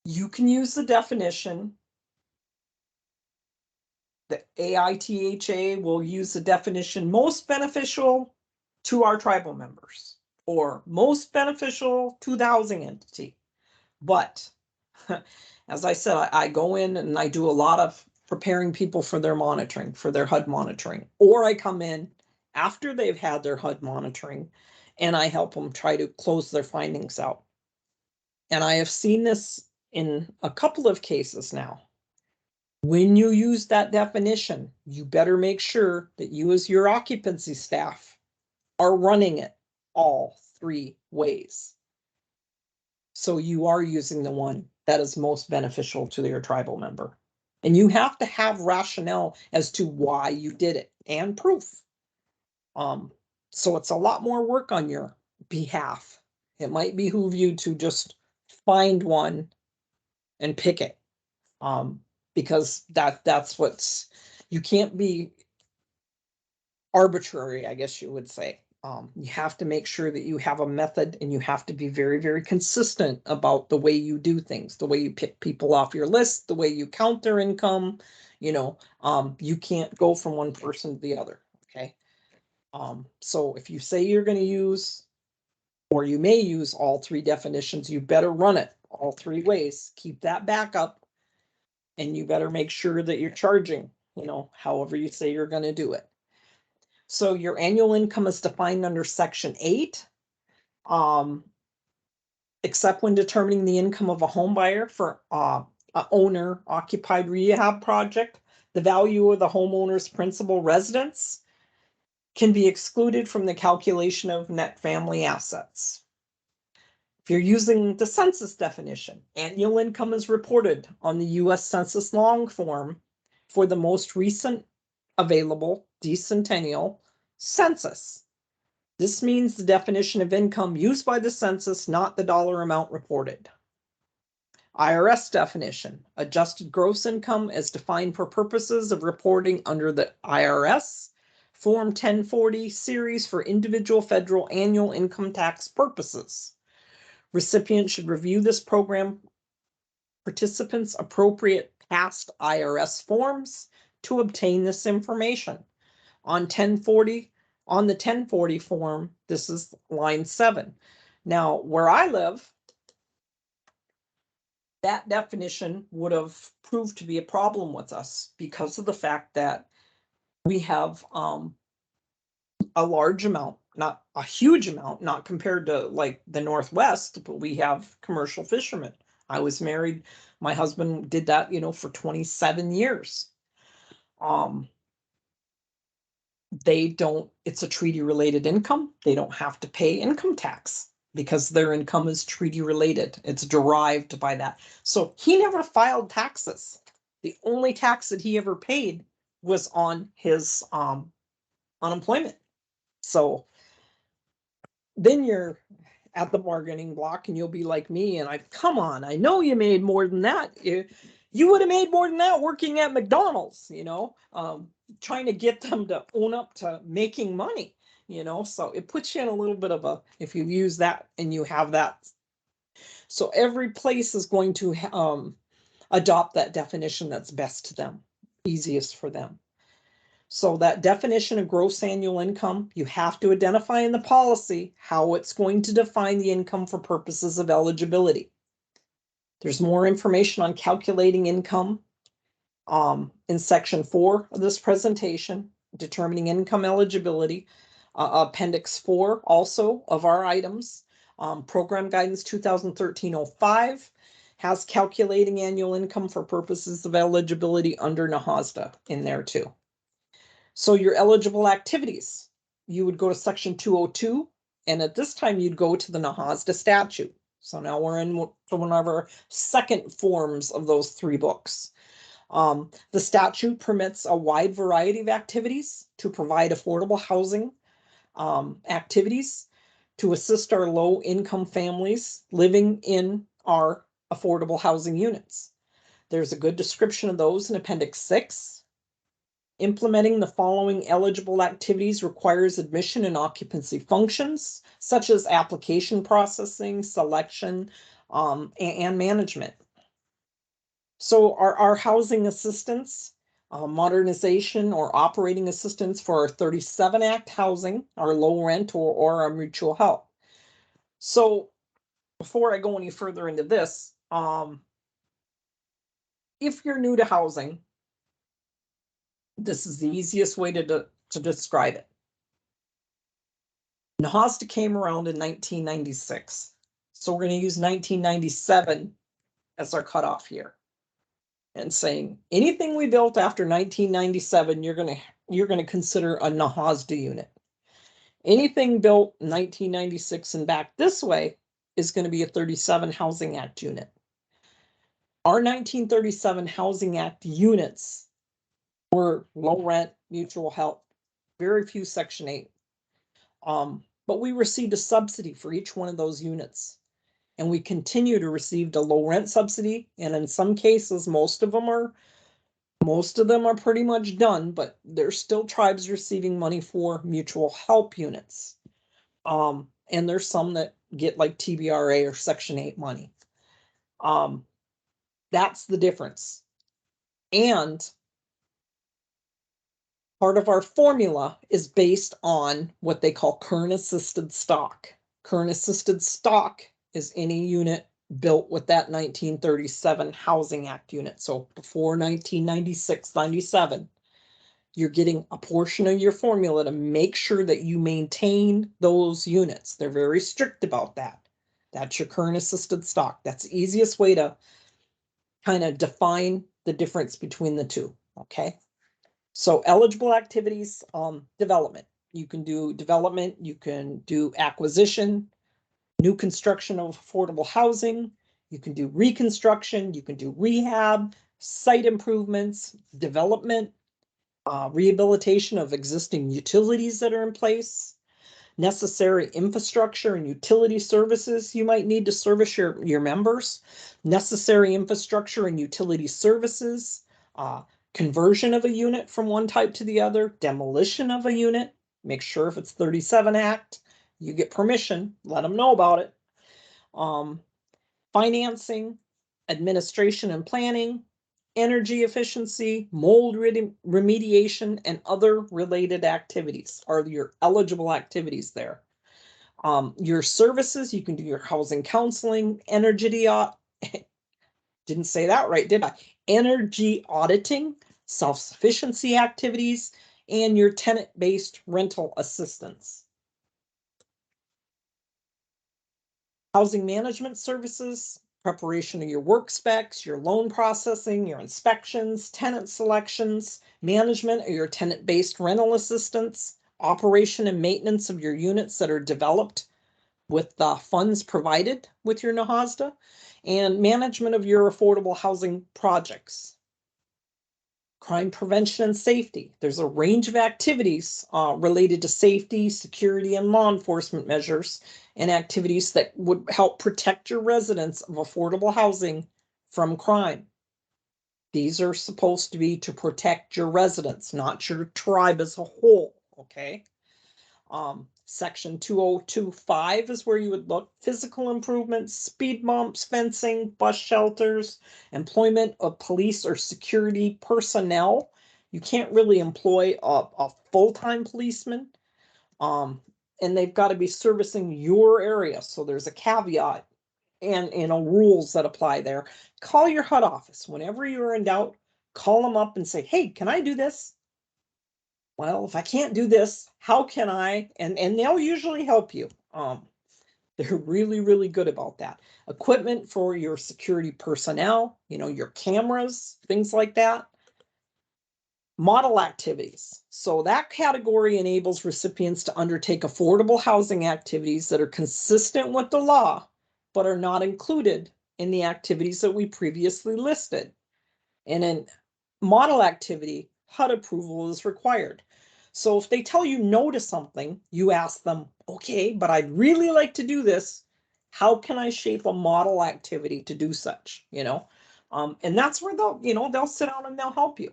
you can use the definition. The AITHA will use the definition most beneficial to our tribal members or most beneficial to the housing entity. But as I said, I go in and I do a lot of preparing people for their monitoring, for their HUD monitoring, or I come in after they've had their HUD monitoring and I help them try to close their findings out. And I have seen this in a couple of cases now. When you use that definition, you better make sure that you as your occupancy staff are running it all 3 ways. So you are using the one that is most beneficial to your tribal member. And you have to have rationale as to why you did it and proof. So it's a lot more work on your behalf. It might behoove you to just find one and pick it. Because that's what's, you can't be arbitrary, I guess you would say. You have to make sure that you have a method and you have to be very, very consistent about the way you do things, the way you pick people off your list, the way you count their income. You can't go from one person to the other. Okay. So if you say you're going to use, or you may use all 3 definitions, you better run it all 3 ways. Keep that backup. And you better make sure that you're charging, however you say you're going to do it. So your annual income is defined under Section 8, except when determining the income of a home buyer for an owner occupied rehab project. The value of the homeowner's principal residence can be excluded from the calculation of net family assets. If you're using the census definition, annual income is reported on the U.S. Census long form for the most recent available decennial census. This means the definition of income used by the census, not the dollar amount reported. IRS definition, adjusted gross income as defined for purposes of reporting under the IRS Form 1040 series for individual federal annual income tax purposes. Recipients should review this program participants' appropriate past IRS forms to obtain this information. On the 1040 form, this is line 7. Now, where I live, that definition would have proved to be a problem with us because of the fact that we have a large amount, not a huge amount, not compared to like the Northwest, but we have commercial fishermen. I was married, my husband did that, for 27 years. It's a treaty related income. They don't have to pay income tax because their income is treaty related. It's derived by that. So he never filed taxes. The only tax that he ever paid was on his unemployment. So then you're at the bargaining block and you'll be like me and come on, I know you made more than that. You would have made more than that working at McDonald's, trying to get them to own up to making money, so it puts you in a little bit of if you use that and you have that. So every place is going to adopt that definition that's best to them, easiest for them. So that definition of gross annual income, you have to identify in the policy how it's going to define the income for purposes of eligibility. There's more information on calculating income in section 4 of this presentation, determining income eligibility, appendix 4 also of our items. Program Guidance 2013-05 has calculating annual income for purposes of eligibility under Nahazda in there too. So your eligible activities, you would go to section 202, and at this time you'd go to the Nahazda Statute. So now we're in one of our second forms of those 3 books. The statute permits a wide variety of activities to provide affordable housing activities to assist our low-income families living in our affordable housing units. There's a good description of those in Appendix 6. Implementing the following eligible activities requires admission and occupancy functions, such as application processing, selection, and management. So our housing assistance, modernization or operating assistance for our 37 Act housing, our low rent or our mutual help. So before I go any further into this, if you're new to housing, this is the easiest way to describe it. Nahazda came around in 1996. So we're going to use 1997 as our cutoff here. And saying anything we built after 1997, you're going to consider a Nahazda unit. Anything built 1996 and back this way is going to be a 37 Housing Act unit. Our 1937 Housing Act units were low rent, mutual help, very few Section 8. But we received a subsidy for each one of those units. And we continue to receive the low rent subsidy. And in some cases, most of them are pretty much done, but there's still tribes receiving money for mutual help units. And there's some that get like TBRA or Section 8 money. That's the difference. And part of our formula is based on what they call current assisted stock. Current assisted stock is any unit built with that 1937 Housing Act unit. So before 1996-97, you're getting a portion of your formula to make sure that you maintain those units. They're very strict about that. That's your current assisted stock. That's the easiest way to kind of define the difference between the two, okay? So eligible activities, development. You can do development, you can do acquisition, new construction of affordable housing, you can do reconstruction, you can do rehab, site improvements, development, rehabilitation of existing utilities that are in place, necessary infrastructure and utility services you might need to service your members, necessary infrastructure and utility services, conversion of a unit from one type to the other, demolition of a unit. Make sure if it's 37 Act, you get permission, let them know about it. Financing, administration and planning, energy efficiency, mold remediation, and other related activities are your eligible activities there. Your services, you can do your housing counseling, energy didn't say that right, did I? Energy auditing, self-sufficiency activities, and your tenant-based rental assistance. Housing management services, preparation of your work specs, your loan processing, your inspections, tenant selections, management of your tenant-based rental assistance, operation and maintenance of your units that are developed with the funds provided with your Nahazda, and management of your affordable housing projects. Crime prevention and safety. There's a range of activities related to safety, security, and law enforcement measures and activities that would help protect your residents of affordable housing from crime. These are supposed to be to protect your residents, not your tribe as a whole, okay? Section 2025 is where you would look. Physical improvements, speed bumps, fencing, bus shelters, employment of police or security personnel. You can't really employ a full-time policeman. And they've got to be servicing your area. So there's a caveat and rules that apply there. Call your HUD office. Whenever you're in doubt, call them up and say, hey, can I do this? Well, if I can't do this, how can I? And they'll usually help you. They're really, really good about that. Equipment for your security personnel, your cameras, things like that. Model activities. So that category enables recipients to undertake affordable housing activities that are consistent with the law, but are not included in the activities that we previously listed. And in model activity, HUD approval is required. So if they tell you no to something, you ask them, okay, but I'd really like to do this. How can I shape a model activity to do such, and that's where they'll sit down and they'll help you.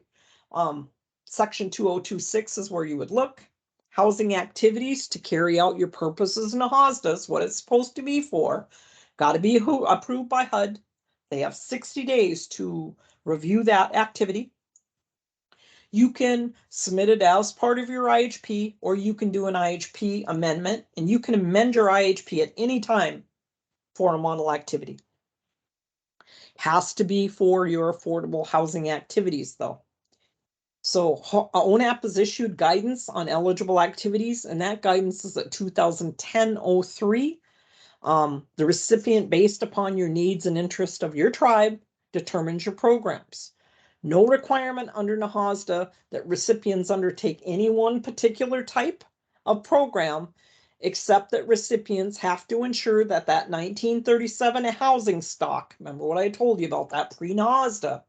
Section 2026 is where you would look. Housing activities to carry out your purposes in NAHASDA is what it's supposed to be for. Got to be approved by HUD. They have 60 days to review that activity. You can submit it as part of your IHP, or you can do an IHP amendment, and you can amend your IHP at any time for a model activity. Has to be for your affordable housing activities, though. So ONAP has issued guidance on eligible activities, and that guidance is at 2010-03. The recipient, based upon your needs and interest of your tribe, determines your programs. No requirement under NAHASDA that recipients undertake any one particular type of program, except that recipients have to ensure that 1937 housing stock, remember what I told you about that pre-NAHASDA,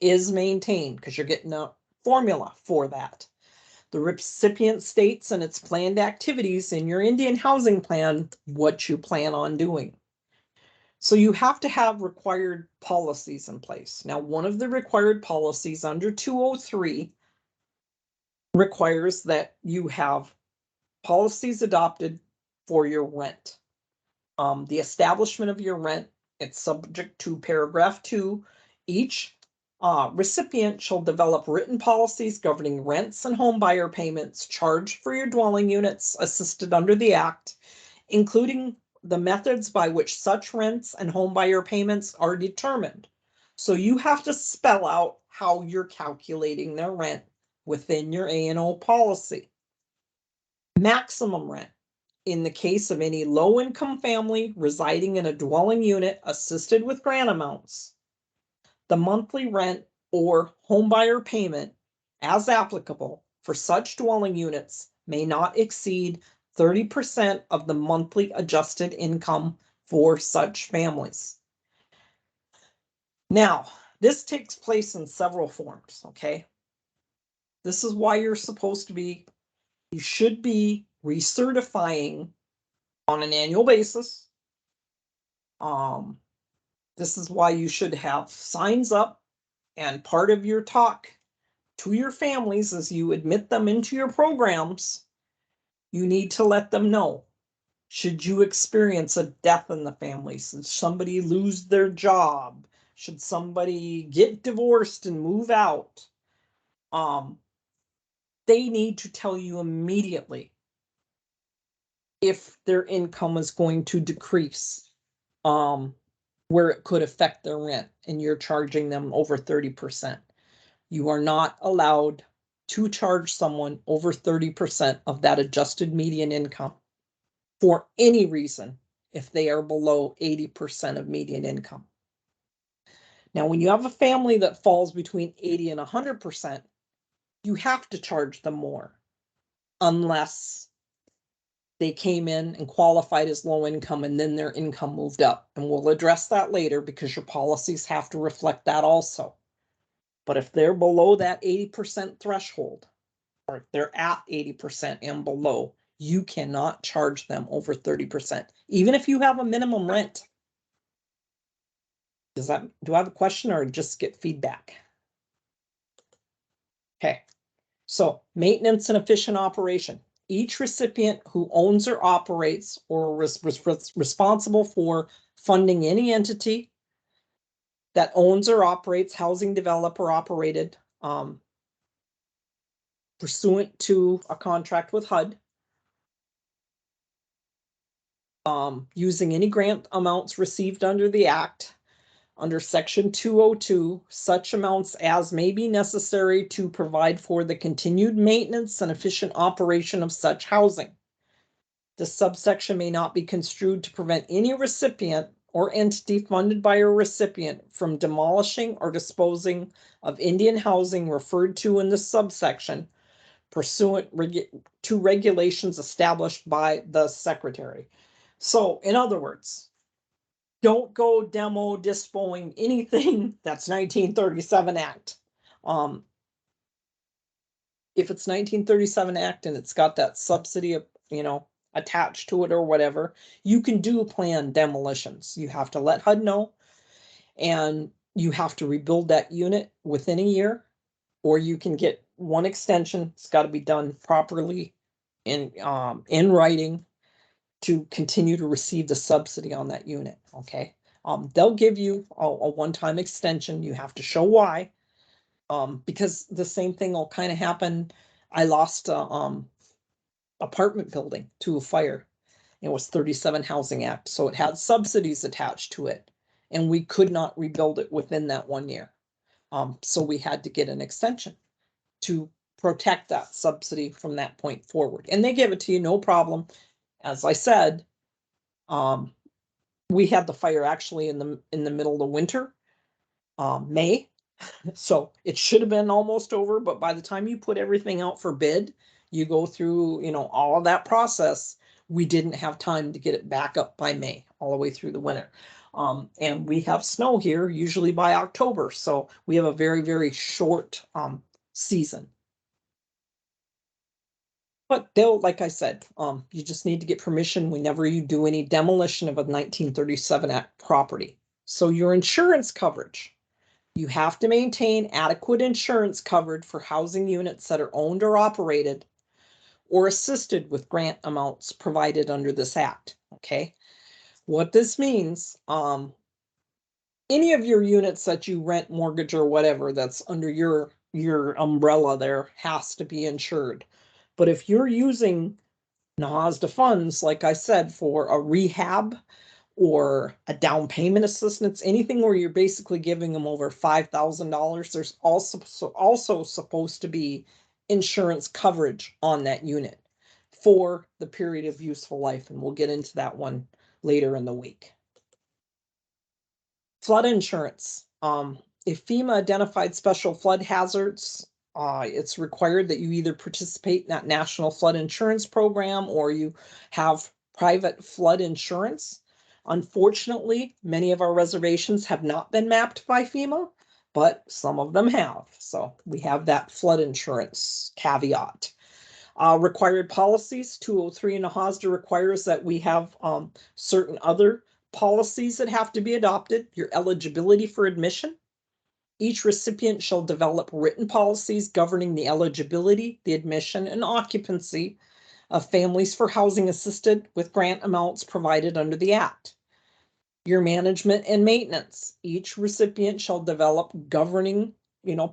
is maintained, because you're getting a formula for that. The recipient states in its planned activities in your Indian housing plan what you plan on doing. So you have to have required policies in place. Now, one of the required policies under 203 requires that you have policies adopted for your rent. The establishment of your rent, it's subject to paragraph 2. Each recipient shall develop written policies governing rents and home buyer payments charged for your dwelling units assisted under the Act, including the methods by which such rents and home buyer payments are determined. So you have to spell out how you're calculating their rent within your A&O policy. Maximum rent. In the case of any low-income family residing in a dwelling unit assisted with grant amounts, the monthly rent or homebuyer payment, as applicable for such dwelling units, may not exceed 30% of the monthly adjusted income for such families. Now, this takes place in several forms, okay? This is why you should be recertifying on an annual basis. This is why you should have signs up, and part of your talk to your families as you admit them into your programs, you need to let them know. Should you experience a death in the family? Should somebody lose their job? Should somebody get divorced and move out? They need to tell you immediately if their income is going to decrease, where it could affect their rent, and you're charging them over 30%. You are not allowed to charge someone over 30% of that adjusted median income for any reason if they are below 80% of median income. Now, when you have a family that falls between 80 and 100%, you have to charge them more unless they came in and qualified as low income and then their income moved up. And we'll address that later because your policies have to reflect that also. But if they're below that 80% threshold, or if they're at 80% and below, you cannot charge them over 30%, even if you have a minimum rent. Do I have a question or just get feedback? Okay, so maintenance and efficient operation. Each recipient who owns or operates or is responsible for funding any entity that owns or operates housing developer operated pursuant to a contract with HUD, using any grant amounts received under the Act, under Section 202, such amounts as may be necessary to provide for the continued maintenance and efficient operation of such housing. The subsection may not be construed to prevent any recipient or entity funded by a recipient from demolishing or disposing of Indian housing referred to in this subsection pursuant to regulations established by the secretary. So, in other words, don't go demo dispoing anything that's 1937 Act. If it's 1937 Act and it's got that subsidy, attached to it or whatever, you can do planned demolitions. You have to let HUD know, and you have to rebuild that unit within a year, or you can get one extension. It's got to be done properly in writing to continue to receive the subsidy on that unit. Okay. They'll give you a one-time extension. You have to show why. Because the same thing will kind of happen. I lost a apartment building to a fire. It was 37 Housing Act, so it had subsidies attached to it, and we could not rebuild it within that 1 year. So we had to get an extension to protect that subsidy from that point forward, and they give it to you, no problem. As I said, we had the fire actually in the middle of the winter, May. So it should have been almost over, but by the time you put everything out for bid, you go through, all of that process. We didn't have time to get it back up by May, all the way through the winter. And we have snow here usually by October. So we have a very, very short season. But they'll, like I said, you just need to get permission whenever you do any demolition of a 1937 Act property. So your insurance coverage. You have to maintain adequate insurance coverage for housing units that are owned or operated or assisted with grant amounts provided under this act. Okay. What this means, any of your units that you rent, mortgage, or whatever that's under your umbrella there has to be insured. But if you're using Nahazda funds, like I said, for a rehab or a down payment assistance, anything where you're basically giving them over $5,000, there's also supposed to be insurance coverage on that unit for the period of useful life. And we'll get into that one later in the week. Flood insurance. If FEMA identified special flood hazards, it's required that you either participate in that National Flood Insurance Program or you have private flood insurance. Unfortunately, many of our reservations have not been mapped by FEMA, but some of them have. So we have that flood insurance caveat. Required policies, 203 in Nahazda requires that we have certain other policies that have to be adopted. Your eligibility for admission. Each recipient shall develop written policies governing the eligibility, the admission, and occupancy of families for housing assisted with grant amounts provided under the Act. Your management and maintenance. Each recipient shall develop governing,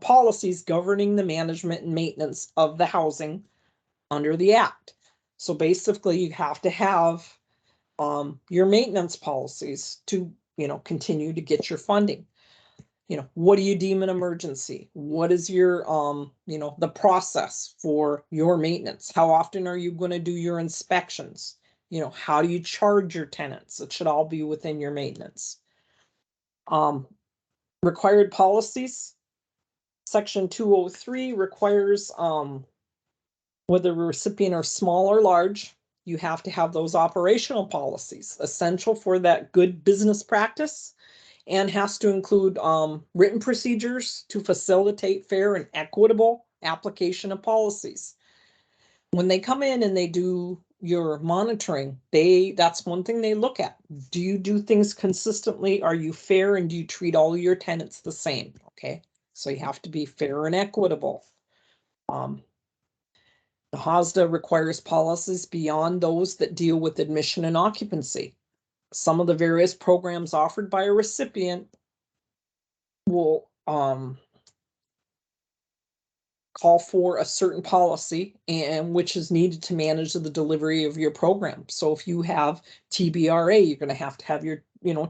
policies governing the management and maintenance of the housing under the Act. So basically you have to have your maintenance policies to, continue to get your funding. What do you deem an emergency? What is your, the process for your maintenance? How often are you going to do your inspections? How do you charge your tenants? It should all be within your maintenance. Required policies. Section 203 requires, whether the recipient are small or large, you have to have those operational policies, essential for that good business practice, and has to include written procedures to facilitate fair and equitable application of policies. When they come in and they do your monitoring, that's one thing they look at. Do you do things consistently? Are you fair, and do you treat all your tenants the same? Okay, so you have to be fair and equitable. Nahazda requires policies beyond those that deal with admission and occupancy. Some of the various programs offered by a recipient will call for a certain policy and which is needed to manage the delivery of your program. So if you have TBRA, you're going to have your,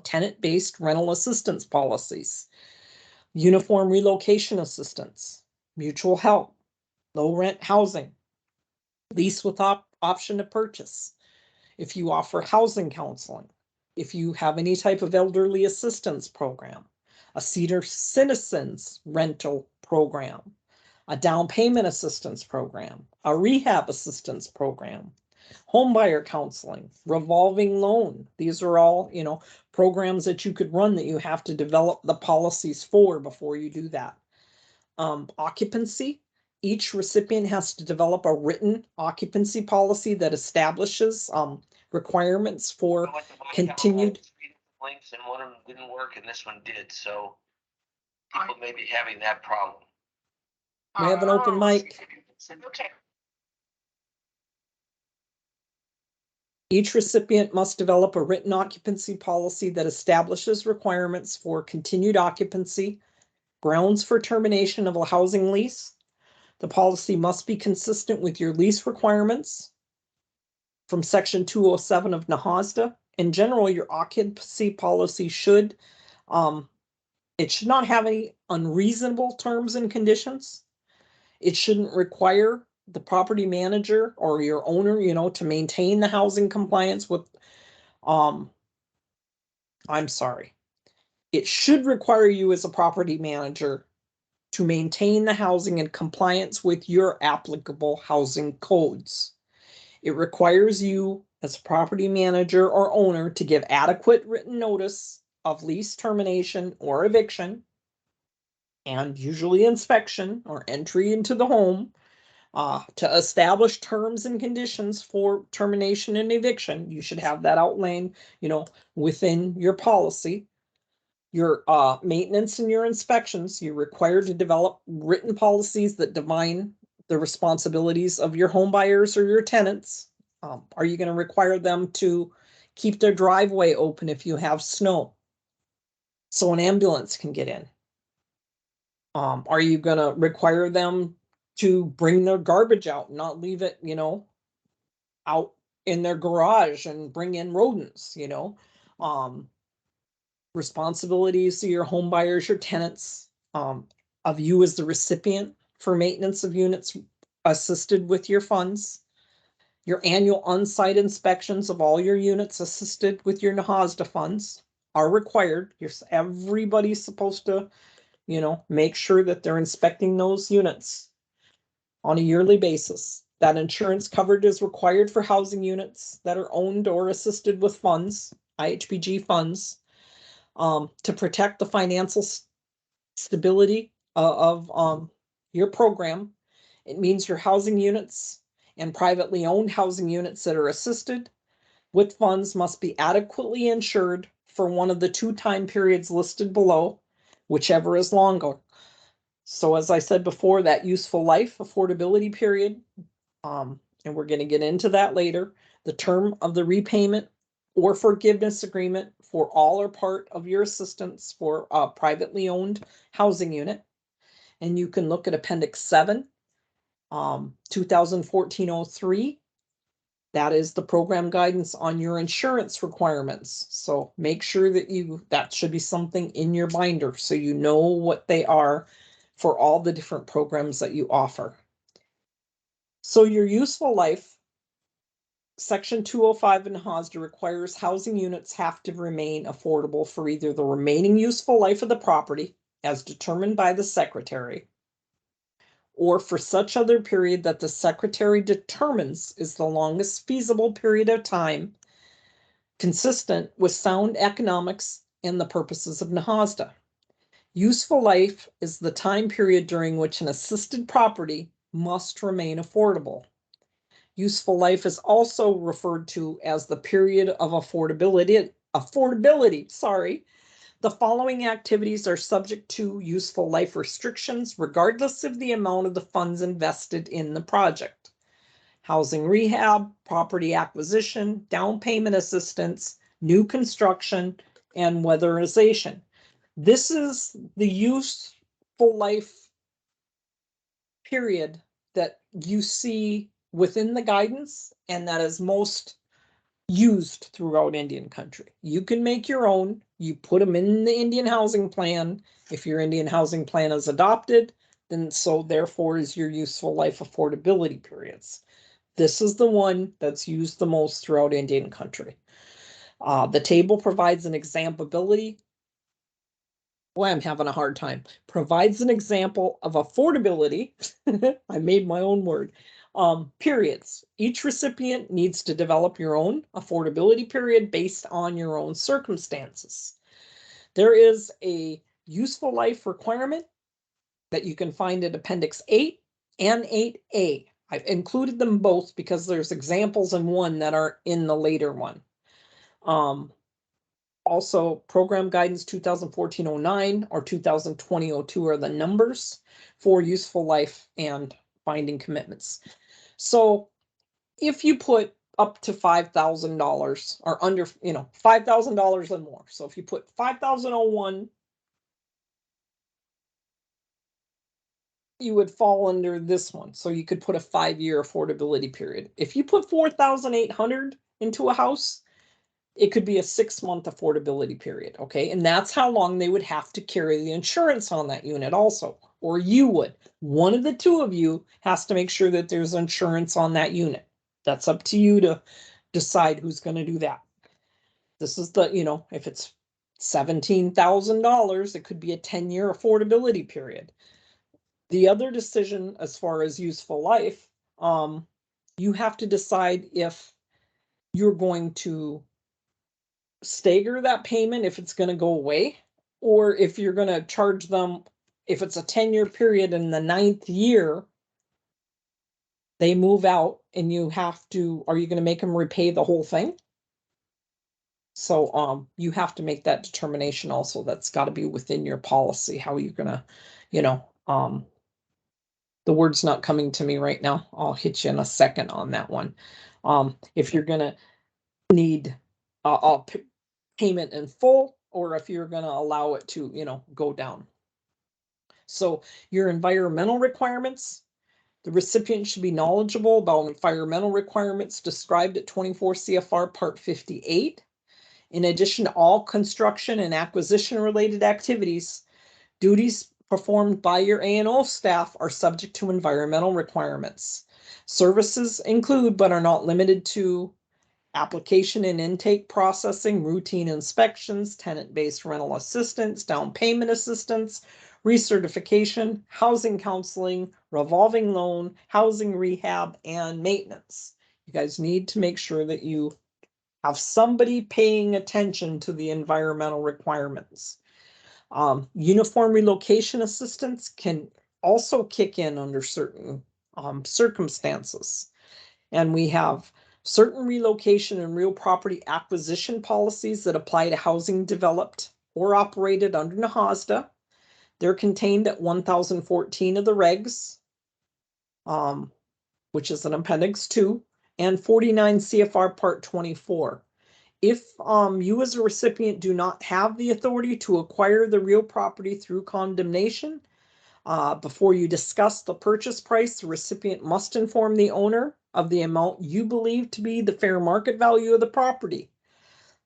tenant-based rental assistance policies, uniform relocation assistance, mutual help, low rent housing, lease with option to purchase. if you offer housing counseling, if you have any type of elderly assistance program, a senior citizens rental program, a down payment assistance program, a rehab assistance program, homebuyer counseling, revolving loan. These are all, programs that you could run that you have to develop the policies for before you do that. Occupancy. Each recipient has to develop a written occupancy policy that establishes requirements for continued. Links and one of them didn't work and this one did, so people may be having that problem. We have an open mic. Okay. Each recipient must develop a written occupancy policy that establishes requirements for continued occupancy, grounds for termination of a housing lease. The policy must be consistent with your lease requirements from Section 207 of Nahazda. In general, your occupancy policy should not have any unreasonable terms and conditions. It shouldn't require the property manager or your owner, to maintain the housing compliance with, It should require you as a property manager to maintain the housing in compliance with your applicable housing codes. It requires you as a property manager or owner to give adequate written notice of lease termination or eviction, and usually inspection or entry into the home, to establish terms and conditions for termination and eviction. You should have that outlined, within your policy. Your maintenance and your inspections, you're required to develop written policies that define the responsibilities of your home buyers or your tenants. Are you going to require them to keep their driveway open if you have snow so an ambulance can get in? Are you going to require them to bring their garbage out, not leave it, out in their garage and bring in rodents, responsibilities to your home buyers, your tenants, of you as the recipient for maintenance of units assisted with your funds, your annual on-site inspections of all your units assisted with your Nahazda funds are required. Everybody's supposed to, make sure that they're inspecting those units on a yearly basis. That insurance coverage is required for housing units that are owned or assisted with funds, IHBG funds, to protect the financial stability of your program. It means your housing units and privately owned housing units that are assisted with funds must be adequately insured for one of the 2 time periods listed below, whichever is longer. So as I said before, that useful life affordability period, and we're going to get into that later, the term of the repayment or forgiveness agreement for all or part of your assistance for a privately owned housing unit. And you can look at Appendix 7, 2014-03. That is the program guidance on your insurance requirements. So make sure that that should be something in your binder so you know what they are for all the different programs that you offer. So your useful life, Section 205 in Nahazda requires housing units have to remain affordable for either the remaining useful life of the property, as determined by the secretary, or for such other period that the secretary determines is the longest feasible period of time consistent with sound economics and the purposes of Nahazda. Useful life is the time period during which an assisted property must remain affordable. Useful life is also referred to as the period of affordability. The following activities are subject to useful life restrictions, regardless of the amount of the funds invested in the project: housing rehab, property acquisition, down payment assistance, new construction, and weatherization. This is the useful life period that you see within the guidance and that is most used throughout Indian country. You can make your own. You put them in the Indian housing plan. If your Indian housing plan is adopted, then so therefore is your useful life affordability periods. This is the one that's used the most throughout Indian country. The table provides an examplability. Boy, I'm having a hard time. Provides an example of affordability. I made my own word. Periods. Each recipient needs to develop your own affordability period based on your own circumstances. There is a useful life requirement that you can find in Appendix 8 and 8A. I've included them both because there's examples in one that are in the later one. Also, Program Guidance 2014-09 or 2020-02 are the numbers for useful life and binding commitments. So if you put up to $5,000 or under, $5,000 and more. So if you put 5,001, you would fall under this one. So you could put a 5-year affordability period. If you put 4,800 into a house, it could be a 6-month affordability period. Okay. And that's how long they would have to carry the insurance on that unit also, or you would. One of the two of you has to make sure that there's insurance on that unit. That's up to you to decide who's going to do that. This is the, if it's $17,000, it could be a 10-year affordability period. The other decision as far as useful life, you have to decide if you're going to stagger that payment, if it's going to go away, or if you're going to charge them, if it's a 10-year period in the 9th year, they move out and you have to, are you going to make them repay the whole thing? So you have to make that determination also. That's got to be within your policy, how you're going to, the word's not coming to me right now. I'll hit you in a second on that one. If you're going to need a payment in full, or if you're going to allow it to, go down. So your environmental requirements, the recipient should be knowledgeable about environmental requirements described at 24 CFR Part 58. In addition to all construction and acquisition related activities, duties performed by your A&O staff are subject to environmental requirements. Services include, but are not limited to, application and intake processing, routine inspections, tenant-based rental assistance, down payment assistance, recertification, housing counseling, revolving loan, housing rehab, and maintenance. You guys need to make sure that you have somebody paying attention to the environmental requirements. Uniform relocation assistance can also kick in under certain circumstances. And we have certain relocation and real property acquisition policies that apply to housing developed or operated under Nahazda. They're contained at 1014 of the regs, which is an appendix 2, and 49 CFR Part 24. If you as a recipient do not have the authority to acquire the real property through condemnation, before you discuss the purchase price, the recipient must inform the owner of the amount you believe to be the fair market value of the property.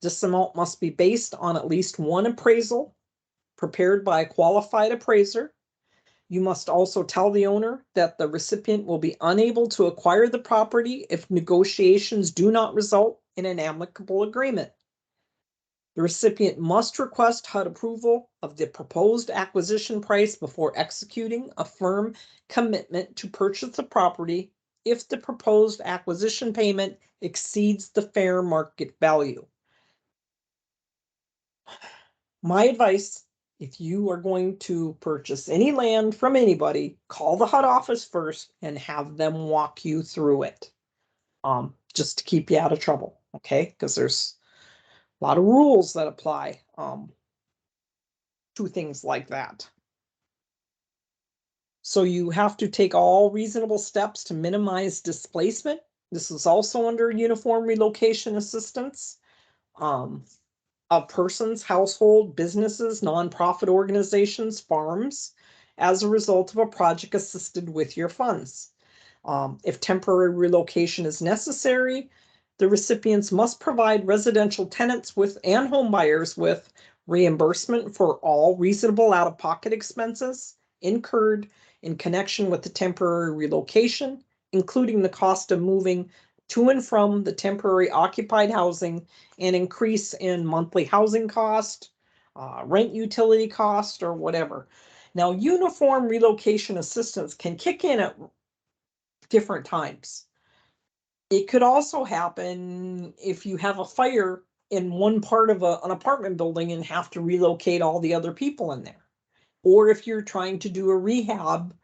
This amount must be based on at least one appraisal prepared by a qualified appraiser. You must also tell the owner that the recipient will be unable to acquire the property if negotiations do not result in an amicable agreement. The recipient must request HUD approval of the proposed acquisition price before executing a firm commitment to purchase the property if the proposed acquisition payment exceeds the fair market value. My advice, if you are going to purchase any land from anybody, call the HUD office first and have them walk you through it. Just to keep you out of trouble, okay? Because there's a lot of rules that apply to things like that. So you have to take all reasonable steps to minimize displacement. This is also under uniform relocation assistance of persons, household, businesses, nonprofit organizations, farms, as a result of a project assisted with your funds. If temporary relocation is necessary, the recipients must provide residential tenants with and home buyers with reimbursement for all reasonable out-of-pocket expenses incurred in connection with the temporary relocation including the cost of moving to and from the temporary occupied housing, and increase in monthly housing cost, rent utility cost, or whatever. Now, uniform relocation assistance can kick in at different times. It could also happen if you have a fire in one part of an apartment building and have to relocate all the other people in there. Or if you're trying to do a rehab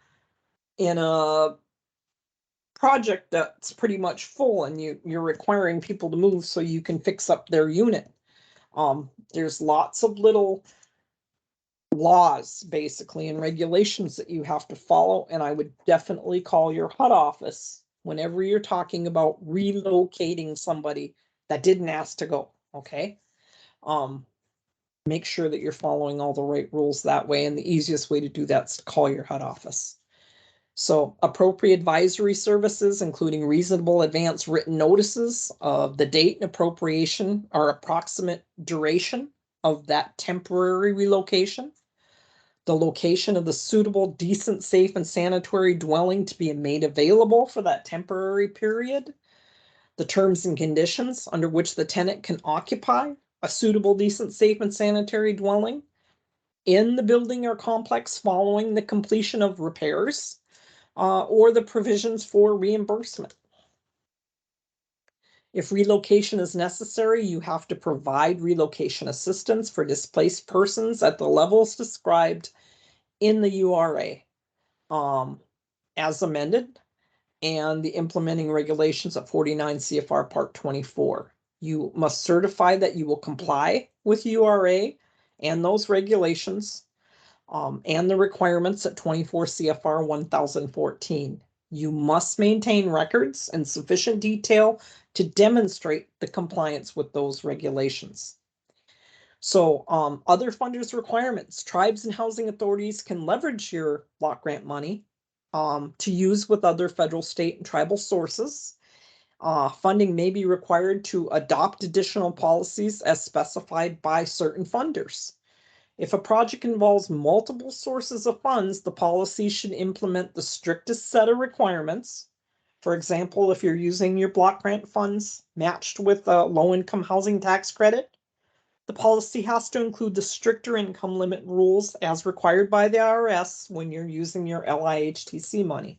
in a project that's pretty much full and you're requiring people to move so you can fix up their unit. There's lots of little laws basically and regulations that you have to follow, and I would definitely call your HUD office whenever you're talking about relocating somebody that didn't ask to go. Okay. Make sure that you're following all the right rules that way, and the easiest way to do that is to call your HUD office. So appropriate advisory services, including reasonable advance written notices of the date and appropriation or approximate duration of that temporary relocation, the location of the suitable, decent, safe, and sanitary dwelling to be made available for that temporary period, the terms and conditions under which the tenant can occupy a suitable, decent, safe, and sanitary dwelling in the building or complex following the completion of repairs, or the provisions for reimbursement. If relocation is necessary, you have to provide relocation assistance for displaced persons at the levels described in the URA as amended, and the implementing regulations of 49 CFR Part 24. You must certify that you will comply with URA and those regulations and the requirements at 24 CFR 1014. You must maintain records in sufficient detail to demonstrate the compliance with those regulations. So other funders' requirements, tribes and housing authorities can leverage your block grant money to use with other federal, state, and tribal sources. Funding may be required to adopt additional policies as specified by certain funders. If a project involves multiple sources of funds, the policy should implement the strictest set of requirements. For example, if you're using your block grant funds matched with a low-income housing tax credit, the policy has to include the stricter income limit rules as required by the IRS when you're using your LIHTC money.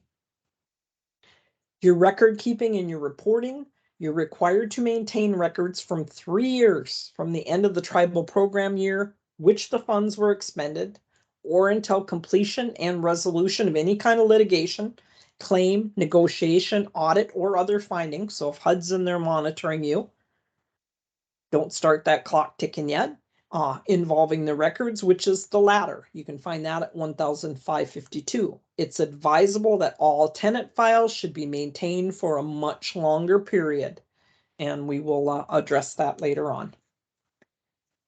Your record keeping and your reporting, you're required to maintain records from 3 years from the end of the tribal program year, which the funds were expended, or until completion and resolution of any kind of litigation, claim, negotiation, audit, or other findings. So if HUD's in there monitoring you, don't start that clock ticking yet. Involving the records, which is the latter. You can find that at 1552. It's advisable that all tenant files should be maintained for a much longer period, and we will address that later on.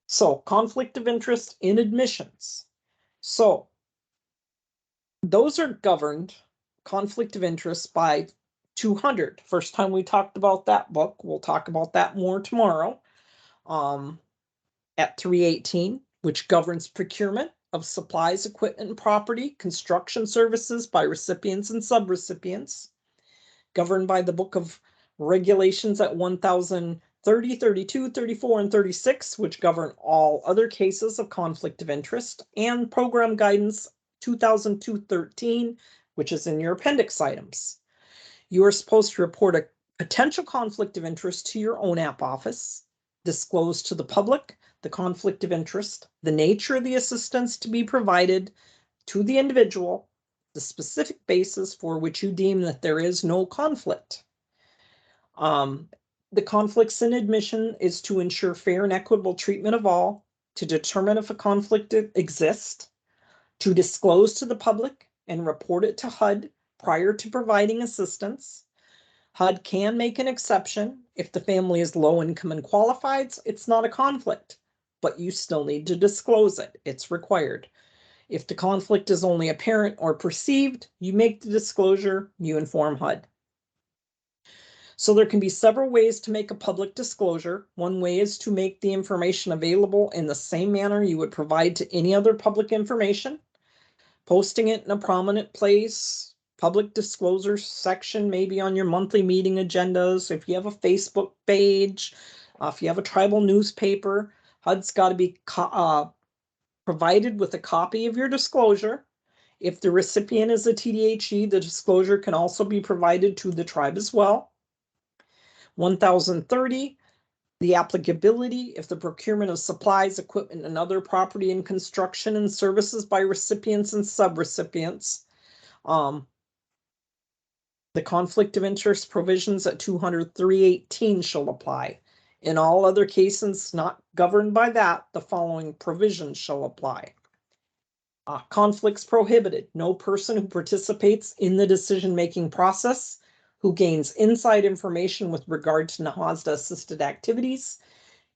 So, conflict of interest in admissions. So, those are governed, conflict of interest, by 200. First time we talked about that book. We'll talk about that more tomorrow. At 318, which governs procurement of supplies, equipment, and property, construction services by recipients and subrecipients, governed by the Book of Regulations at 1030, 32, 34, and 36, which govern all other cases of conflict of interest, and Program Guidance 2002-13, which is in your appendix items. You are supposed to report a potential conflict of interest to your ONAP office, disclose to the public the conflict of interest, the nature of the assistance to be provided to the individual, the specific basis for which you deem that there is no conflict. The conflicts in admission is to ensure fair and equitable treatment of all, to determine if a conflict exists, to disclose to the public and report it to HUD prior to providing assistance. HUD can make an exception if the family is low income and qualified. It's not a conflict, but you still need to disclose it. It's required. If the conflict is only apparent or perceived, you make the disclosure, you inform HUD. So there can be several ways to make a public disclosure. One way is to make the information available in the same manner you would provide to any other public information, posting it in a prominent place, public disclosure section, maybe on your monthly meeting agendas. If you have a Facebook page, if you have a tribal newspaper, HUD's got to be provided with a copy of your disclosure. If the recipient is a TDHE, the disclosure can also be provided to the tribe as well. 1030, the applicability, if the procurement of supplies, equipment, and other property and construction and services by recipients and subrecipients. The conflict of interest provisions at 200-318 shall apply. In all other cases not governed by that, the following provisions shall apply. Conflicts prohibited. No person who participates in the decision-making process, who gains inside information with regard to Nahazda assisted activities,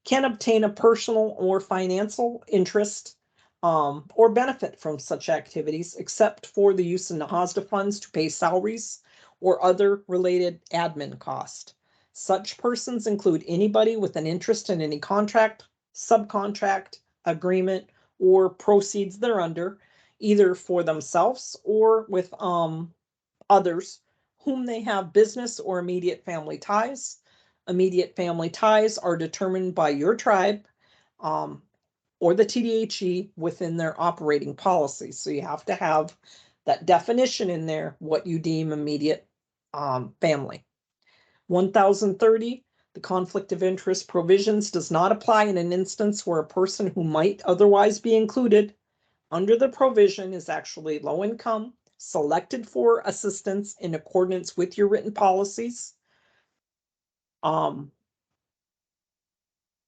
can obtain a personal or financial interest or benefit from such activities, except for the use of Nahazda funds to pay salaries or other related admin cost. Such persons include anybody with an interest in any contract, subcontract, agreement, or proceeds thereunder, either for themselves or with others whom they have business or immediate family ties. Immediate family ties are determined by your tribe or the TDHE within their operating policy. So you have to have that definition in there, what you deem immediate family. 1030, the conflict of interest provisions does not apply in an instance where a person who might otherwise be included under the provision is actually low income, selected for assistance in accordance with your written policies,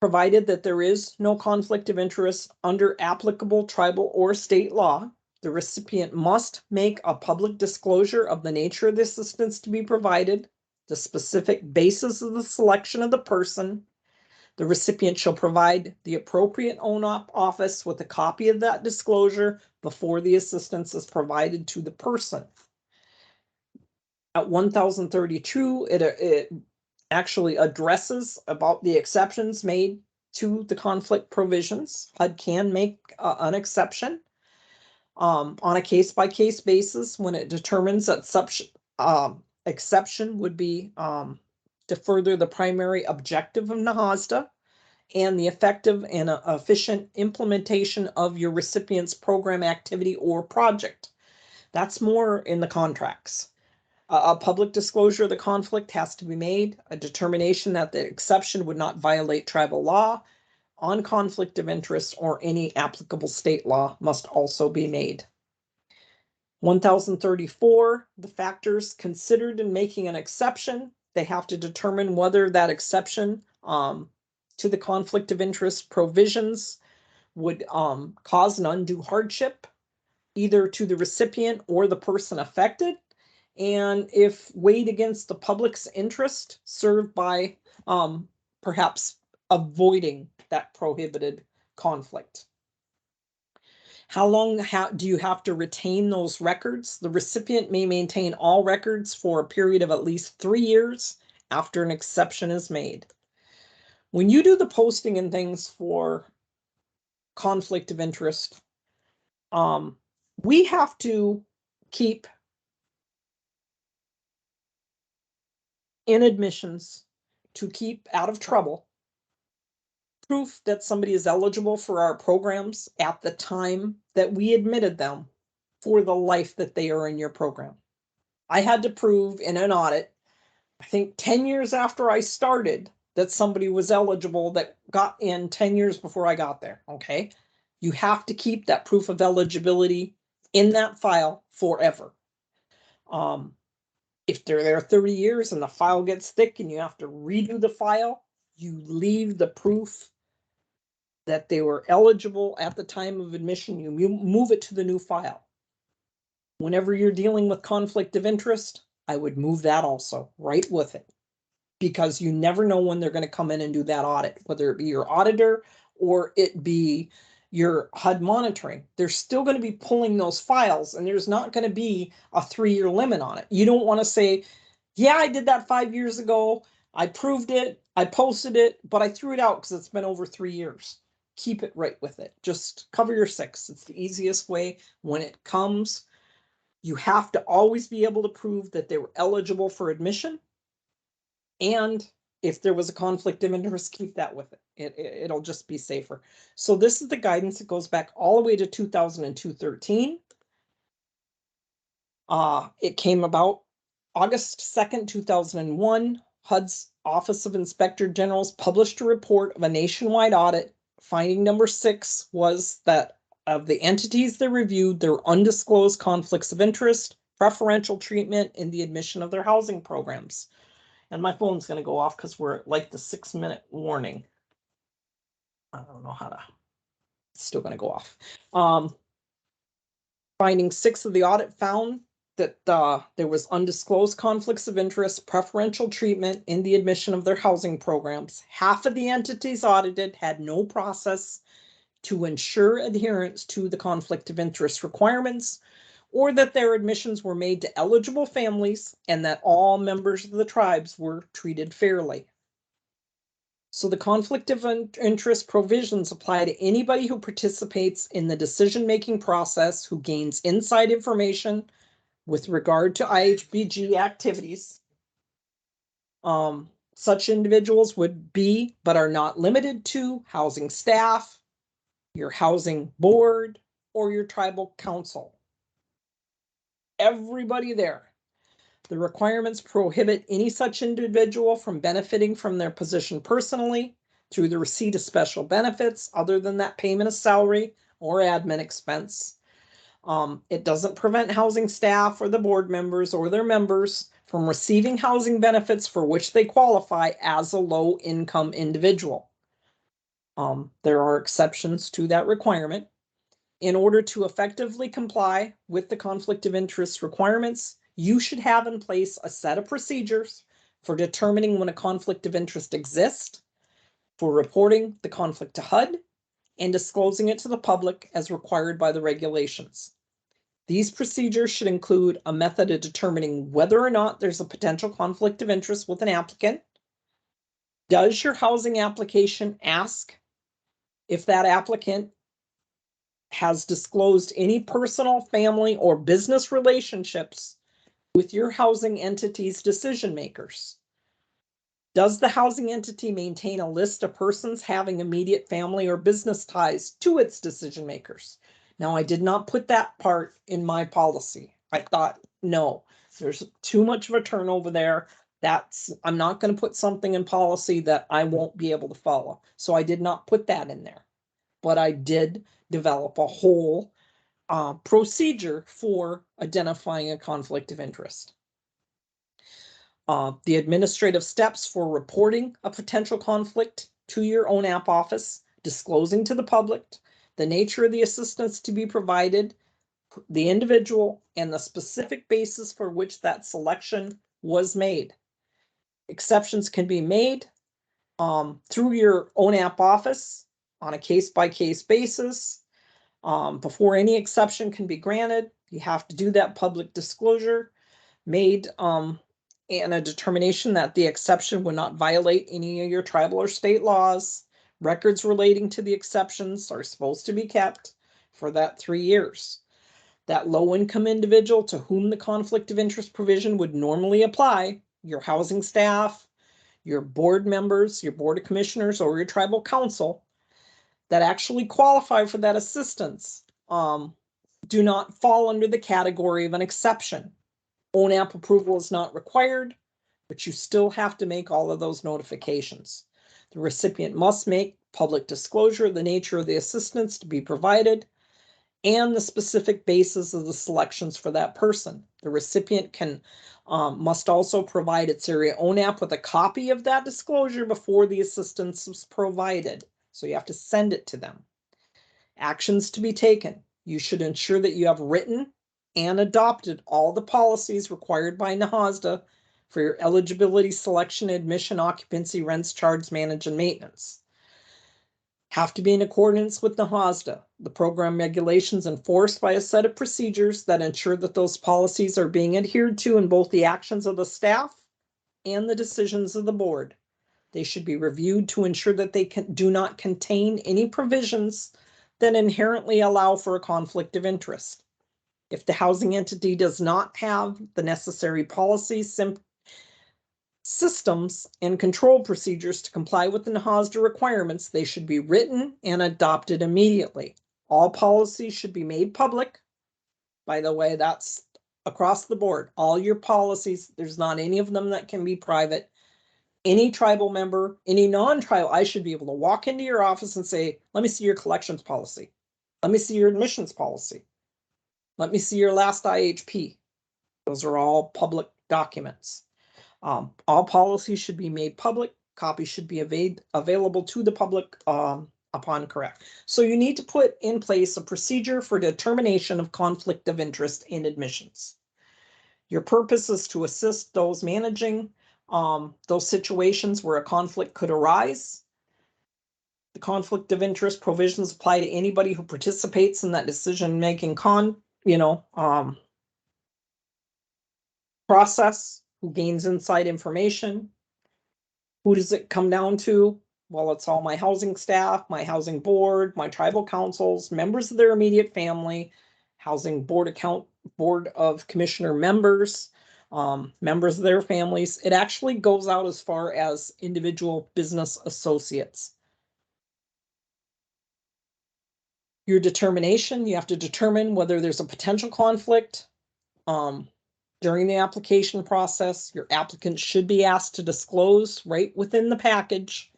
provided that there is no conflict of interest under applicable tribal or state law. The recipient must make a public disclosure of the nature of the assistance to be provided, the specific basis of the selection of the person. The recipient shall provide the appropriate ONOP office with a copy of that disclosure before the assistance is provided to the person. At 1032, it actually addresses about the exceptions made to the conflict provisions. HUD can make an exception on a case-by-case basis when it determines that such exception would be to further the primary objective of Nahazda and the effective and efficient implementation of your recipient's program, activity, or project. That's more in the contracts. A public disclosure of the conflict has to be made. A determination that the exception would not violate tribal law on conflict of interest or any applicable state law must also be made. 1034, the factors considered in making an exception, they have to determine whether that exception to the conflict of interest provisions would cause an undue hardship either to the recipient or the person affected, and if weighed against the public's interest served by perhaps avoiding that prohibited conflict. How long do you have to retain those records? The recipient may maintain all records for a period of at least 3 years after an exception is made. When you do the posting and things for conflict of interest, we have to keep in admissions to keep out of trouble proof that somebody is eligible for our programs at the time that we admitted them for the life that they are in your program. I had to prove in an audit, I think 10 years after I started, that somebody was eligible that got in 10 years before I got there, okay? You have to keep that proof of eligibility in that file forever. If they're there 30 years and the file gets thick and you have to redo the file, you leave the proof that they were eligible at the time of admission, you move it to the new file. Whenever you're dealing with conflict of interest, I would move that also right with it, because you never know when they're going to come in and do that audit, whether it be your auditor or it be your HUD monitoring. They're still going to be pulling those files, and there's not going to be a 3-year limit on it. You don't want to say, yeah, I did that 5 years ago, I proved it, I posted it, but I threw it out because it's been over 3 years. Keep it right with it. Just cover your 6. It's the easiest way. When it comes, You have to always be able to prove that they were eligible for admission. And if there was a conflict of interest, keep that with it. It'll just be safer. So this is the guidance that goes back all the way to 2002-13. It came about August 2nd, 2001. HUD's Office of Inspector Generals published a report of a nationwide audit. Finding number 6 was that of the entities they reviewed, there were undisclosed conflicts of interest, preferential treatment in the admission of their housing programs. And my phone's going to go off because we're at like the 6-minute warning. I don't know how to, it's still going to go off. Finding 6 of the audit found that there was undisclosed conflicts of interest, preferential treatment in the admission of their housing programs. Half of the entities audited had no process to ensure adherence to the conflict of interest requirements, or that their admissions were made to eligible families and that all members of the tribes were treated fairly. So the conflict of interest provisions apply to anybody who participates in the decision-making process, who gains inside information with regard to IHBG activities. Such individuals would be, but are not limited to, housing staff, your housing board, or your tribal council. Everybody there. The requirements prohibit any such individual from benefiting from their position personally through the receipt of special benefits other than that payment of salary or admin expense. It doesn't prevent housing staff or the board members or their members from receiving housing benefits for which they qualify as a low-income individual. There are exceptions to that requirement. In order to effectively comply with the conflict of interest requirements, you should have in place a set of procedures for determining when a conflict of interest exists, for reporting the conflict to HUD, and disclosing it to the public as required by the regulations. These procedures should include a method of determining whether or not there's a potential conflict of interest with an applicant. Does your housing application ask if that applicant has disclosed any personal, family, or business relationships with your housing entity's decision makers? Does the housing entity maintain a list of persons having immediate family or business ties to its decision makers? Now, I did not put that part in my policy. I thought, no, there's too much of a turnover there. I'm not going to put something in policy that I won't be able to follow. So I did not put that in there. But I did develop a whole procedure for identifying a conflict of interest. The administrative steps for reporting a potential conflict to your ONAP office, disclosing to the public the nature of the assistance to be provided, the individual, and the specific basis for which that selection was made. Exceptions can be made through your ONAP office on a case-by-case basis. Before any exception can be granted, you have to do that public disclosure made and a determination that the exception would not violate any of your tribal or state laws. Records relating to the exceptions are supposed to be kept for that 3 years. That low-income individual to whom the conflict of interest provision would normally apply, your housing staff, your board members, your board of commissioners, or your tribal council that actually qualify for that assistance do not fall under the category of an exception. ONAP approval is not required, but you still have to make all of those notifications. The recipient must make public disclosure of the nature of the assistance to be provided and the specific basis of the selections for that person. The recipient must also provide its area ONAP with a copy of that disclosure before the assistance is provided. So you have to send it to them. Actions to be taken. You should ensure that you have written and adopted all the policies required by Nahazda for your eligibility, selection, admission, occupancy, rents, charges, manage, and maintenance. Have to be in accordance with Nahazda, the program regulations enforced by a set of procedures that ensure that those policies are being adhered to in both the actions of the staff and the decisions of the board. They should be reviewed to ensure that they do not contain any provisions that inherently allow for a conflict of interest. If the housing entity does not have the necessary policies, systems, and control procedures to comply with the Nahazda requirements, they should be written and adopted immediately. All policies should be made public. By the way, that's across the board. All your policies, there's not any of them that can be private. Any tribal member, any non-tribal, I should be able to walk into your office and say, let me see your collections policy. Let me see your admissions policy. Let me see your last IHP. Those are all public documents. All policies should be made public. Copies should be available to the public upon correct. So you need to put in place a procedure for determination of conflict of interest in admissions. Your purpose is to assist those managing those situations where a conflict could arise. The conflict of interest provisions apply to anybody who participates in that decision-making process, who gains inside information. Who does it come down to? Well, it's all my housing staff, my housing board, my tribal councils, members of their immediate family, housing board of commissioner members, members of their families. It actually goes out as far as individual business associates. Your determination, you have to determine whether there's a potential conflict. During the application process, your applicant should be asked to disclose right within the package.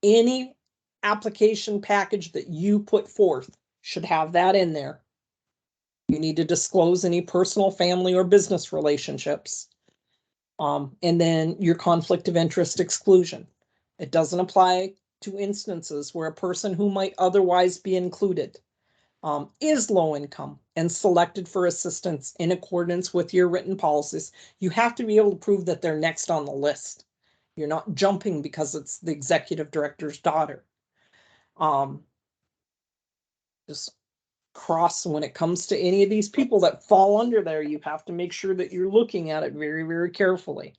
Any application package that you put forth should have that in there. You need to disclose any personal, family, or business relationships. And then your conflict of interest exclusion. It doesn't apply to instances where a person who might otherwise be included is low income and selected for assistance in accordance with your written policies. You have to be able to prove that they're next on the list. You're not jumping because it's the executive director's daughter. Just cross when it comes to any of these people that fall under there. You have to make sure that you're looking at it very, very carefully.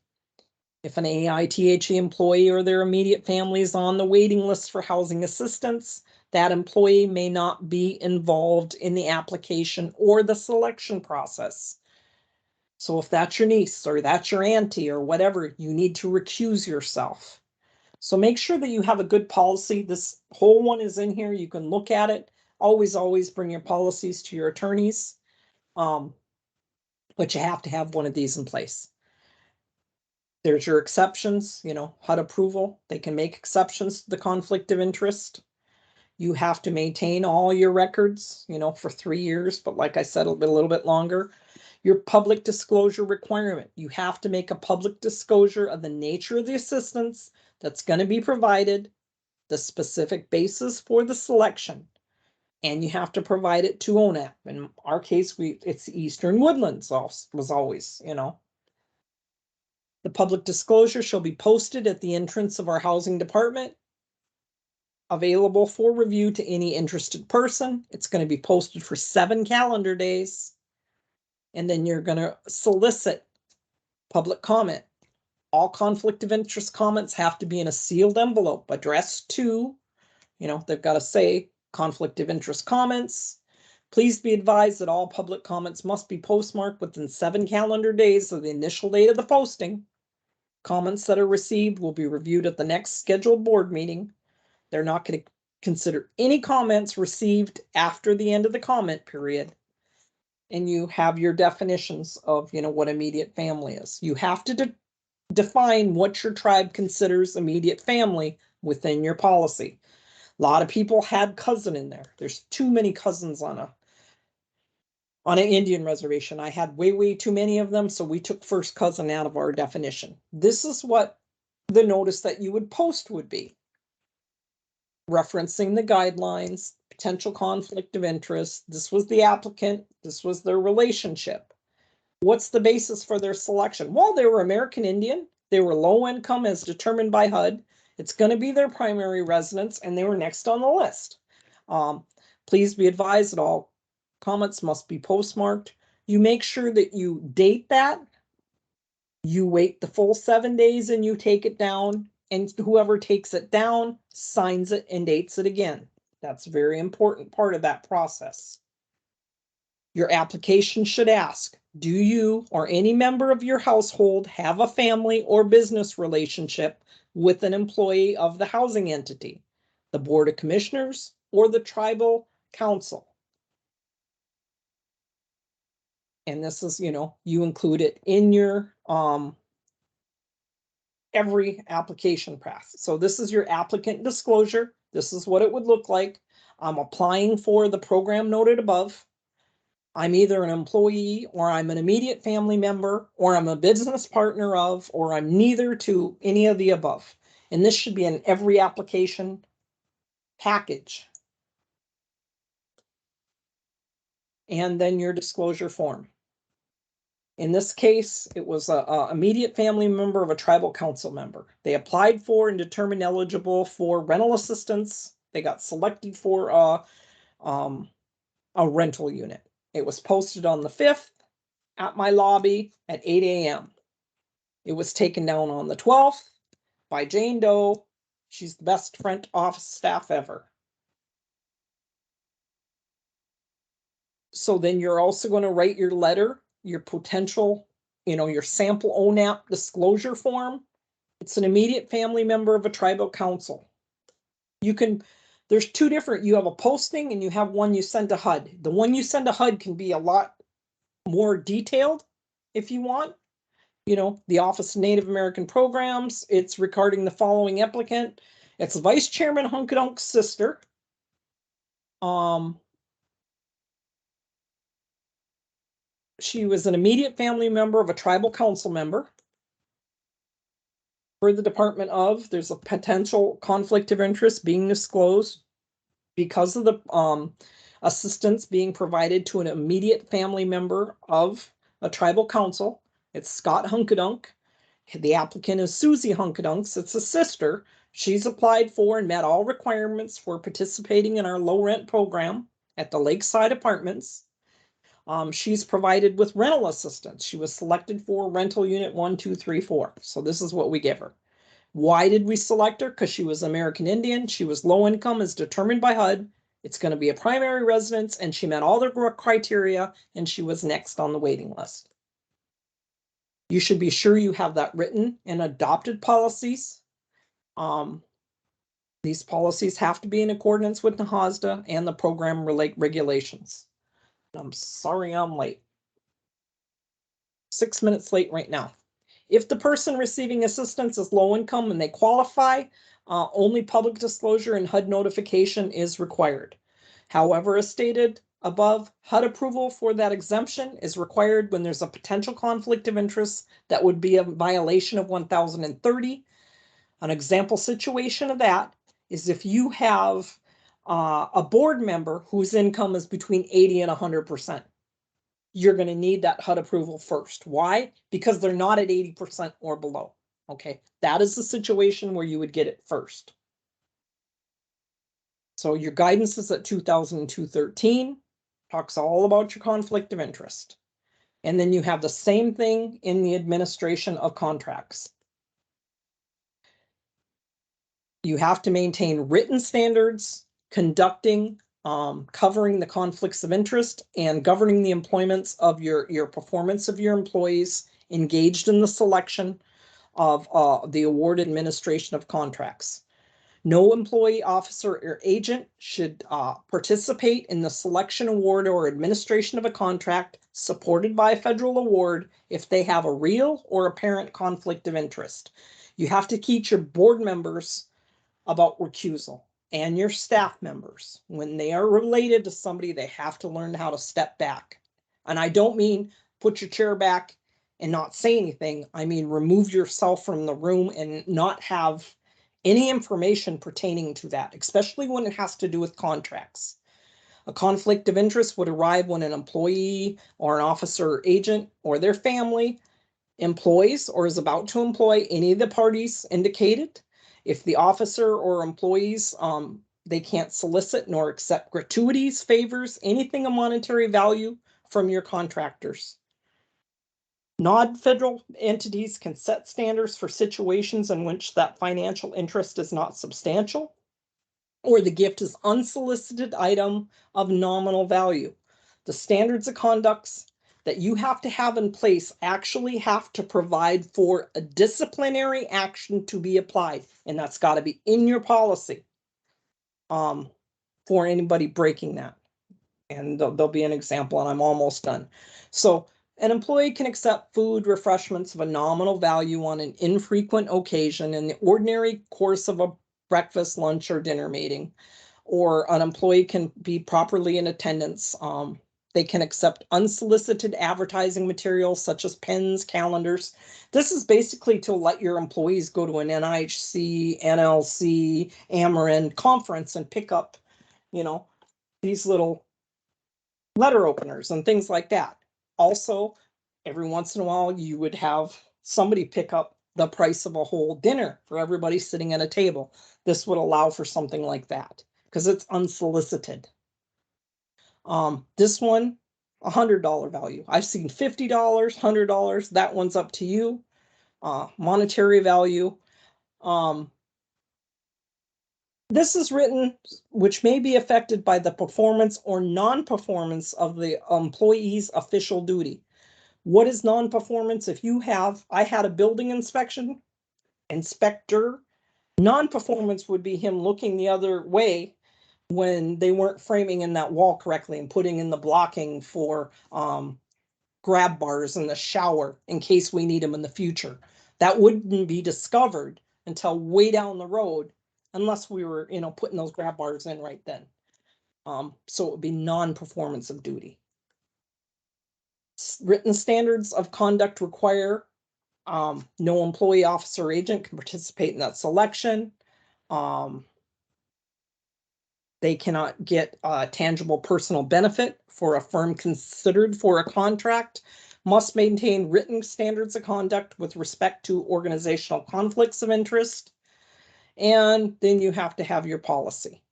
If an AITHE employee or their immediate family is on the waiting list for housing assistance, that employee may not be involved in the application or the selection process. So if that's your niece or that's your auntie or whatever, you need to recuse yourself. So make sure that you have a good policy. This whole one is in here. You can look at it. Always bring your policies to your attorneys. But you have to have one of these in place. There's your exceptions, HUD approval. They can make exceptions to the conflict of interest. You have to maintain all your records, for 3 years, but like I said, a little bit longer. Your public disclosure requirement. You have to make a public disclosure of the nature of the assistance that's going to be provided, the specific basis for the selection, and you have to provide it to EWONAP. In our case, it's Eastern Woodlands was always, The public disclosure shall be posted at the entrance of our housing department, available for review to any interested person. It's going to be posted for 7 calendar days. And then you're going to solicit public comment. All conflict of interest comments have to be in a sealed envelope addressed to, they've got to say conflict of interest comments. Please be advised that all public comments must be postmarked within 7 calendar days of the initial date of the posting. Comments that are received will be reviewed at the next scheduled board meeting. They're not going to consider any comments received after the end of the comment period. And you have your definitions of, what immediate family is. You have to define what your tribe considers immediate family within your policy. A lot of people had cousin in there. There's too many cousins on an Indian reservation. I had way too many of them, so we took first cousin out of our definition. This is what the notice that you would post would be. Referencing the guidelines, potential conflict of interest. This was the applicant. This was their relationship. What's the basis for their selection? Well, they were American Indian. They were low income as determined by HUD. It's going to be their primary residence, and they were next on the list. Please be advised that all comments must be postmarked. You make sure that you date that. You wait the full 7 days and you take it down, and whoever takes it down signs it and dates it again. That's a very important part of that process. Your application should ask, do you or any member of your household have a family or business relationship with an employee of the housing entity, the Board of Commissioners, or the Tribal Council? And this is, you include it in your every application path. So this is your applicant disclosure. This is what it would look like. I'm applying for the program noted above. I'm either an employee, or I'm an immediate family member, or I'm a business partner of, or I'm neither to any of the above. And this should be in every application package. And then your disclosure form. In this case, it was a immediate family member of a tribal council member. They applied for and determined eligible for rental assistance. They got selected for a rental unit. It was posted on the 5th at my lobby at 8 a.m. It was taken down on the 12th by Jane Doe. She's the best front office staff ever. So then you're also going to write your letter, your potential, your sample ONAP disclosure form. It's an immediate family member of a tribal council. There's two different, you have a posting and you have one you send to HUD. The one you send to HUD can be a lot more detailed if you want. The Office of Native American Programs, it's regarding the following applicant. It's Vice Chairman Hunkadunk's sister. She was an immediate family member of a tribal council member. For the Department of, there's a potential conflict of interest being disclosed because of the assistance being provided to an immediate family member of a tribal council. It's Scott Hunkadunk. The applicant is Susie Hunkadunks. It's a sister. She's applied for and met all requirements for participating in our low rent program at the Lakeside Apartments. She's provided with rental assistance. She was selected for rental unit 1, 2, 3, 4. So this is what we give her. Why did we select her? Because she was American Indian. She was low income as determined by HUD. It's going to be a primary residence, and she met all the criteria, and she was next on the waiting list. You should be sure you have that written and adopted policies. These policies have to be in accordance with NAHASDA and the program regulations. I'm sorry I'm late. 6 minutes late right now. If the person receiving assistance is low income and they qualify, only public disclosure and HUD notification is required. However, as stated above, HUD approval for that exemption is required when there's a potential conflict of interest that would be a violation of 1030. An example situation of that is if you have a board member whose income is between 80 and 100%. You're going to need that HUD approval first. Why? Because they're not at 80% or below. Okay, that is the situation where you would get it first. So your guidance is at 2002-13, talks all about your conflict of interest. And then you have the same thing in the administration of contracts. You have to maintain written standards, conducting, covering the conflicts of interest, and governing the employments of your performance of your employees engaged in the selection of the award administration of contracts. No employee, officer, or agent should participate in the selection, award, or administration of a contract supported by a federal award if they have a real or apparent conflict of interest. You have to teach your board members about recusal, and your staff members. When they are related to somebody, they have to learn how to step back. And I don't mean put your chair back and not say anything. I mean, remove yourself from the room and not have any information pertaining to that, especially when it has to do with contracts. A conflict of interest would arise when an employee or an officer or agent or their family employs or is about to employ any of the parties indicated. If the officer or employees, they can't solicit nor accept gratuities, favors, anything of monetary value from your contractors. Non-federal entities can set standards for situations in which that financial interest is not substantial or the gift is unsolicited item of nominal value. the standards of conducts that you have to have in place actually have to provide for a disciplinary action to be applied. And that's got to be in your policy for anybody breaking that. And there'll be an example, and I'm almost done. So an employee can accept food, refreshments of a nominal value on an infrequent occasion in the ordinary course of a breakfast, lunch, or dinner meeting, or an employee can be properly in attendance. They can accept unsolicited advertising materials such as pens, calendars. This is basically to let your employees go to an NIHC, NLC, Amarin conference and pick up, you know, these little letter openers and things like that. Also, every once in a while, you would have somebody pick up the price of a whole dinner for everybody sitting at a table. This would allow for something like that because it's unsolicited. This one, $100 value. I've seen $50, $100. That one's up to you. Monetary value. This is written, which may be affected by the performance or non-performance of the employee's official duty. What is non-performance? I had a building inspector. Non-performance would be him looking the other way when they weren't framing in that wall correctly and putting in the blocking for grab bars in the shower in case we need them in the future. That wouldn't be discovered until way down the road, unless we were, putting those grab bars in right then. So it would be non-performance of duty. Written standards of conduct require no employee, officer, or agent can participate in that selection. They cannot get tangible personal benefit for a firm considered for a contract, must maintain written standards of conduct with respect to organizational conflicts of interest. And then you have to have your policy.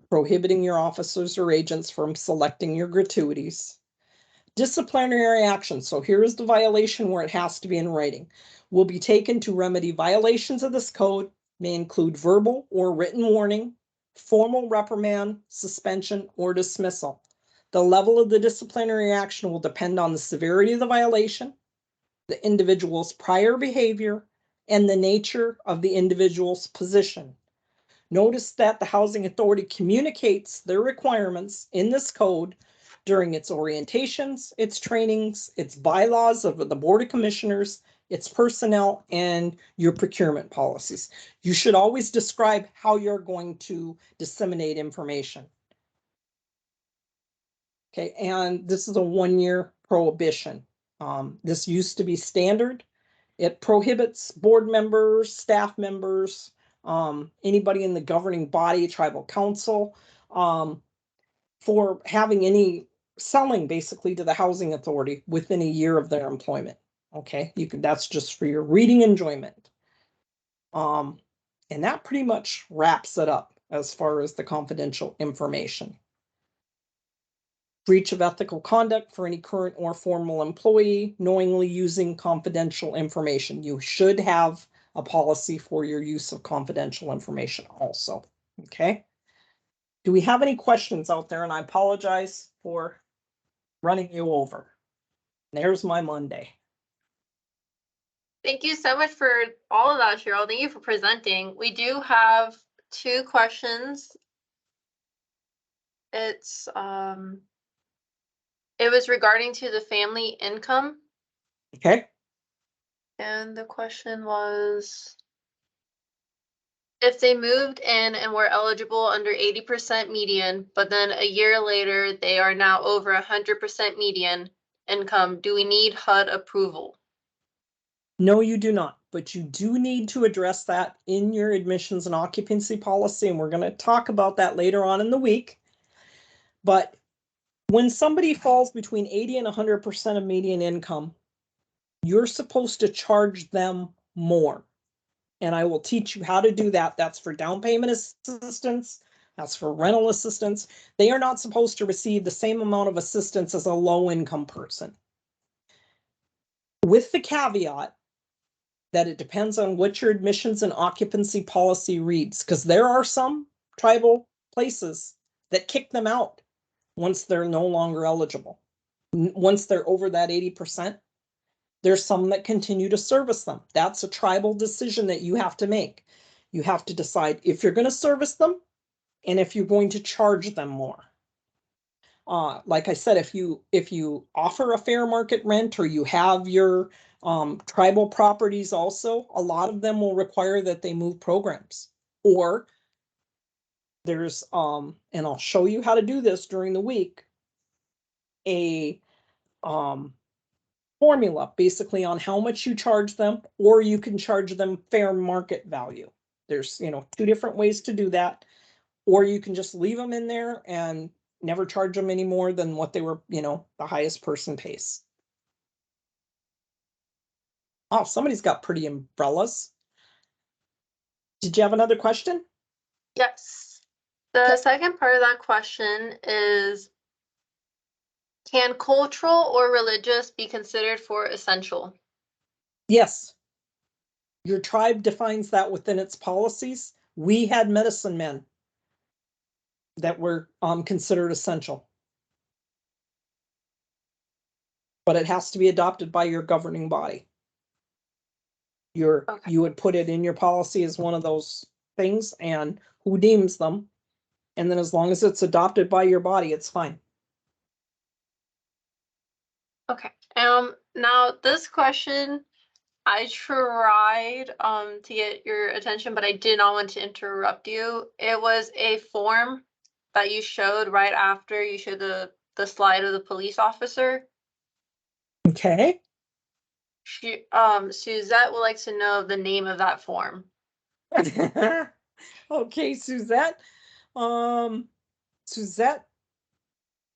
Prohibiting your officers or agents from selecting your gratuities. Disciplinary action. So here is the violation where it has to be in writing. Will be taken to remedy violations of this code, may include verbal or written warning, formal reprimand, suspension, or dismissal. The level of the disciplinary action will depend on the severity of the violation, the individual's prior behavior, and the nature of the individual's position. Notice that the Housing Authority communicates their requirements in this code during its orientations, its trainings, its bylaws of the Board of Commissioners, its personnel, and your procurement policies. You should always describe how you're going to disseminate information. Okay, and this is a 1-year prohibition. This used to be standard. It prohibits board members, staff members, anybody in the governing body, tribal council, for having any selling basically to the Housing Authority within a year of their employment. Okay, that's just for your reading enjoyment. And that pretty much wraps it up as far as the confidential information. Breach of ethical conduct for any current or former employee, knowingly using confidential information. You should have a policy for your use of confidential information also. Okay. Do we have any questions out there? And I apologize for running you over. There's my Monday. Thank you so much for all of that, Cheryl. Thank you for presenting. We do have 2 questions. It was regarding to the family income. Okay. And the question was, if they moved in and were eligible under 80% median, but then a year later, they are now over 100% median income, do we need HUD approval? No, you do not, but you do need to address that in your admissions and occupancy policy, and we're going to talk about that later on in the week. But when somebody falls between 80 and 100% of median income, you're supposed to charge them more. And I will teach you how to do that. That's for down payment assistance. That's for rental assistance. They are not supposed to receive the same amount of assistance as a low income person. With the caveat that it depends on what your admissions and occupancy policy reads, because there are some tribal places that kick them out once they're no longer eligible. Once they're over that 80%, there's some that continue to service them. That's a tribal decision that you have to make. You have to decide if you're going to service them and if you're going to charge them more. Like I said, if you offer a fair market rent, or you have your tribal properties also, a lot of them will require that they move programs. Or there's, and I'll show you how to do this during the week, a formula basically on how much you charge them, or you can charge them fair market value. There's, two different ways to do that. Or you can just leave them in there and never charge them any more than what they were, the highest person pays. Oh, somebody's got pretty umbrellas. Did you have another question? Yes. The second part of that question is, can cultural or religious be considered for essential? Yes. Your tribe defines that within its policies. We had medicine men that were considered essential. But it has to be adopted by your governing body. Okay. You would put it in your policy as one of those things, and who deems them. And then as long as it's adopted by your body, it's fine. Okay. Now this question, I tried to get your attention, but I did not want to interrupt you. It was a form that you showed right after you showed the slide of the police officer. Okay. Suzette would like to know the name of that form. Okay, Suzette. Suzette,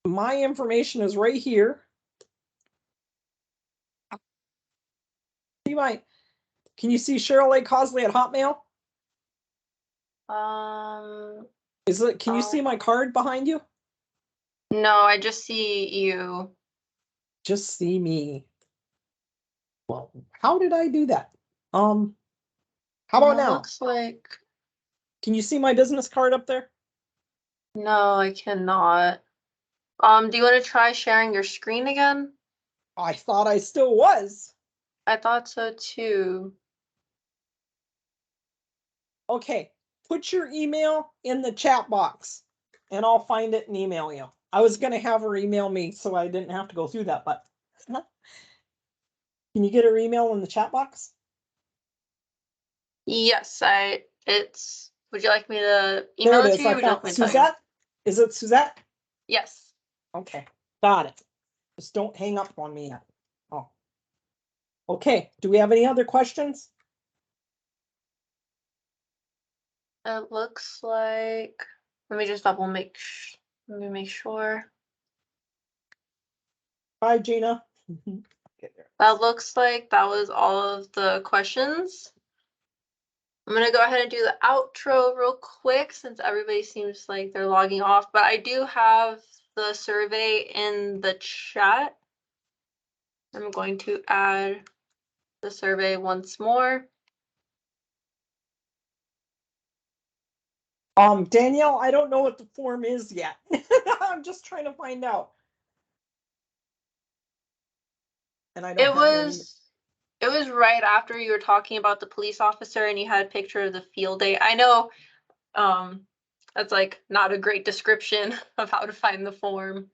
my information is right here. Can you see Cheryl A. Cosley at Hotmail? Can you see my card behind you? No, I just see you. Just see me. Well, how did I do that? How about now? Looks like. Can you see my business card up there? No, I cannot. Do you want to try sharing your screen again? I thought I still was. I thought so too. Okay, put your email in the chat box and I'll find it and email you. I was going to have her email me so I didn't have to go through that, but can you get her email in the chat box? Yes, would you like me to email it to you? Or would you like me to tell you? Suzette? Is it Suzette? Yes. Okay, got it. Just don't hang up on me yet. Oh. Okay, do we have any other questions? It looks like, let me just let me make sure. Bye, Gina. That looks like that was all of the questions. I'm going to go ahead and do the outro real quick since everybody seems like they're logging off, but I do have the survey in the chat. I'm going to add the survey once more. Danielle, I don't know what the form is yet. I'm just trying to find out. And I don't It was right after you were talking about the police officer and you had a picture of the field day. I know that's like not a great description of how to find the form.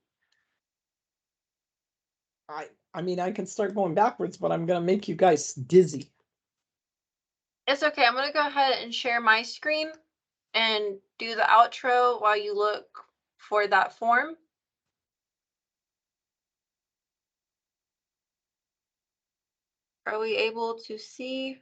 I mean, I can start going backwards, but I'm going to make you guys dizzy. It's okay. I'm going to go ahead and share my screen and do the outro while you look for that form. Are we able to see?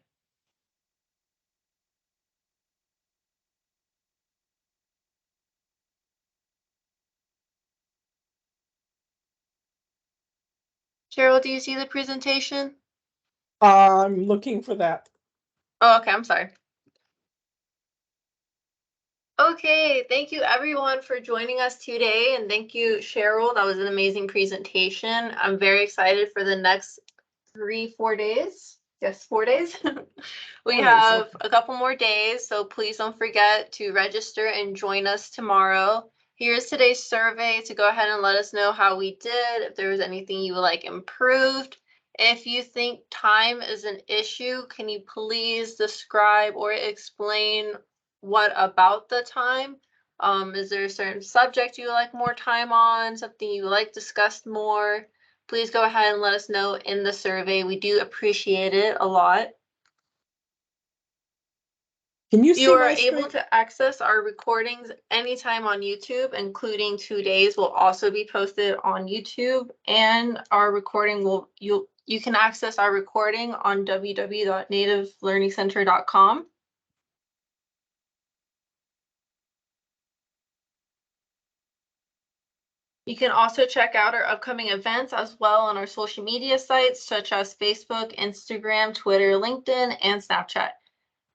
Cheryl, do you see the presentation? I'm looking for that. Oh, okay. I'm sorry. Okay, thank you everyone for joining us today, and thank you, Cheryl. That was an amazing presentation. I'm very excited for the next 3-4 days. Yes, 4 days. We have a couple more days, so please don't forget to register and join us tomorrow. Here's today's survey to go ahead and let us know how we did, if there was anything you would like improved. If you think time is an issue, can you please describe or explain what about the time? Is there a certain subject you would like more time on, something you would like discussed more? Please go ahead and let us know in the survey. We do appreciate it a lot. Can you see You are my able screen? to access our recordings anytime on YouTube, including 2 days will also be posted on YouTube, and our recording will you can access our recording on www.nativelearningcenter.com. You can also check out our upcoming events as well on our social media sites such as Facebook, Instagram, Twitter, LinkedIn, and Snapchat.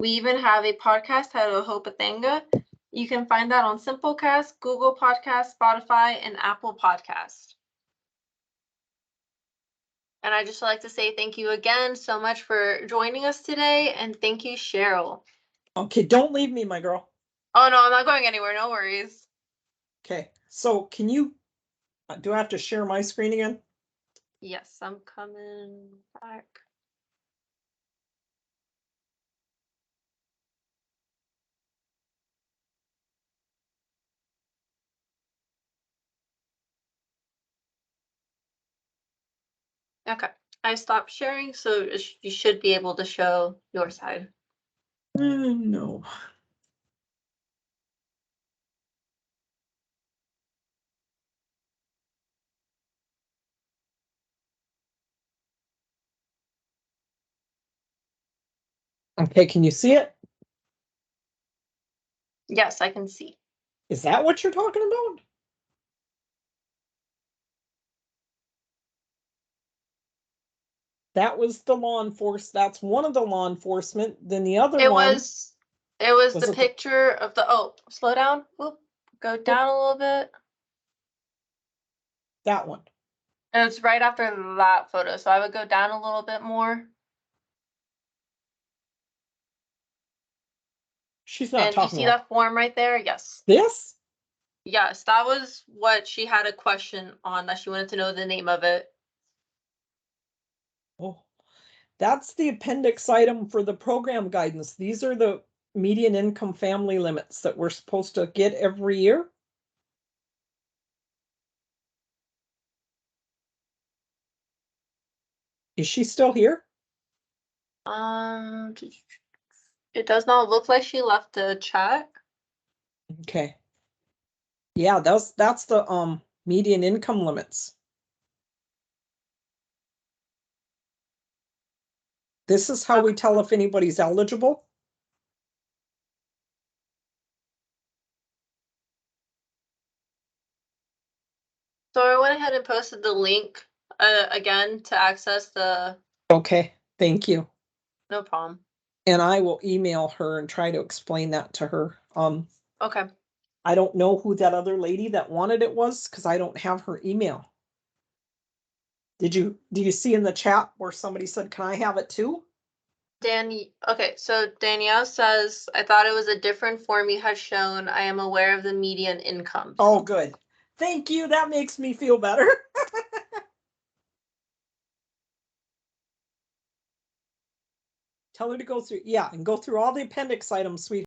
We even have a podcast titled Hopathenga. You can find that on Simplecast, Google Podcast, Spotify, and Apple Podcast. And I'd just like to say thank you again so much for joining us today, and thank you, Cheryl. Okay, don't leave me, my girl. Oh no, I'm not going anywhere, no worries. Okay, so can you, do I have to share my screen again? Yes, I'm coming back. Okay, I stopped sharing, so you should be able to show your side. No. Okay, can you see it? Yes, I can see. Is that what you're talking about? That was the law enforcement. That's one of the law enforcement. Then the other It one. was Was the it the- picture of the, oh, slow down. Whoop, go down a little bit. That one. And it's right after that photo, so I would go down a little bit more. She's not And you talking see about that form right there? Yes. this. Yes, that was what she had a question on, that she wanted to know the name of it. Oh, that's the appendix item for the program guidance. These are the median income family limits that we're supposed to get every year. Is she still here? It does not look like she left the chat. Okay. Yeah, that's the median income limits. This is how we tell if anybody's eligible. So I went ahead and posted the link again to access the. Okay, thank you. No problem. And I will email her and try to explain that to her. Okay. I don't know who that other lady that wanted it was because I don't have her email. Do you see in the chat where somebody said, can I have it too? Okay, so Danielle says, I thought it was a different form you had shown. I am aware of the median incomes. Oh, good. Thank you. That makes me feel better. Tell her to go through, yeah, and go through all the appendix items, sweetie.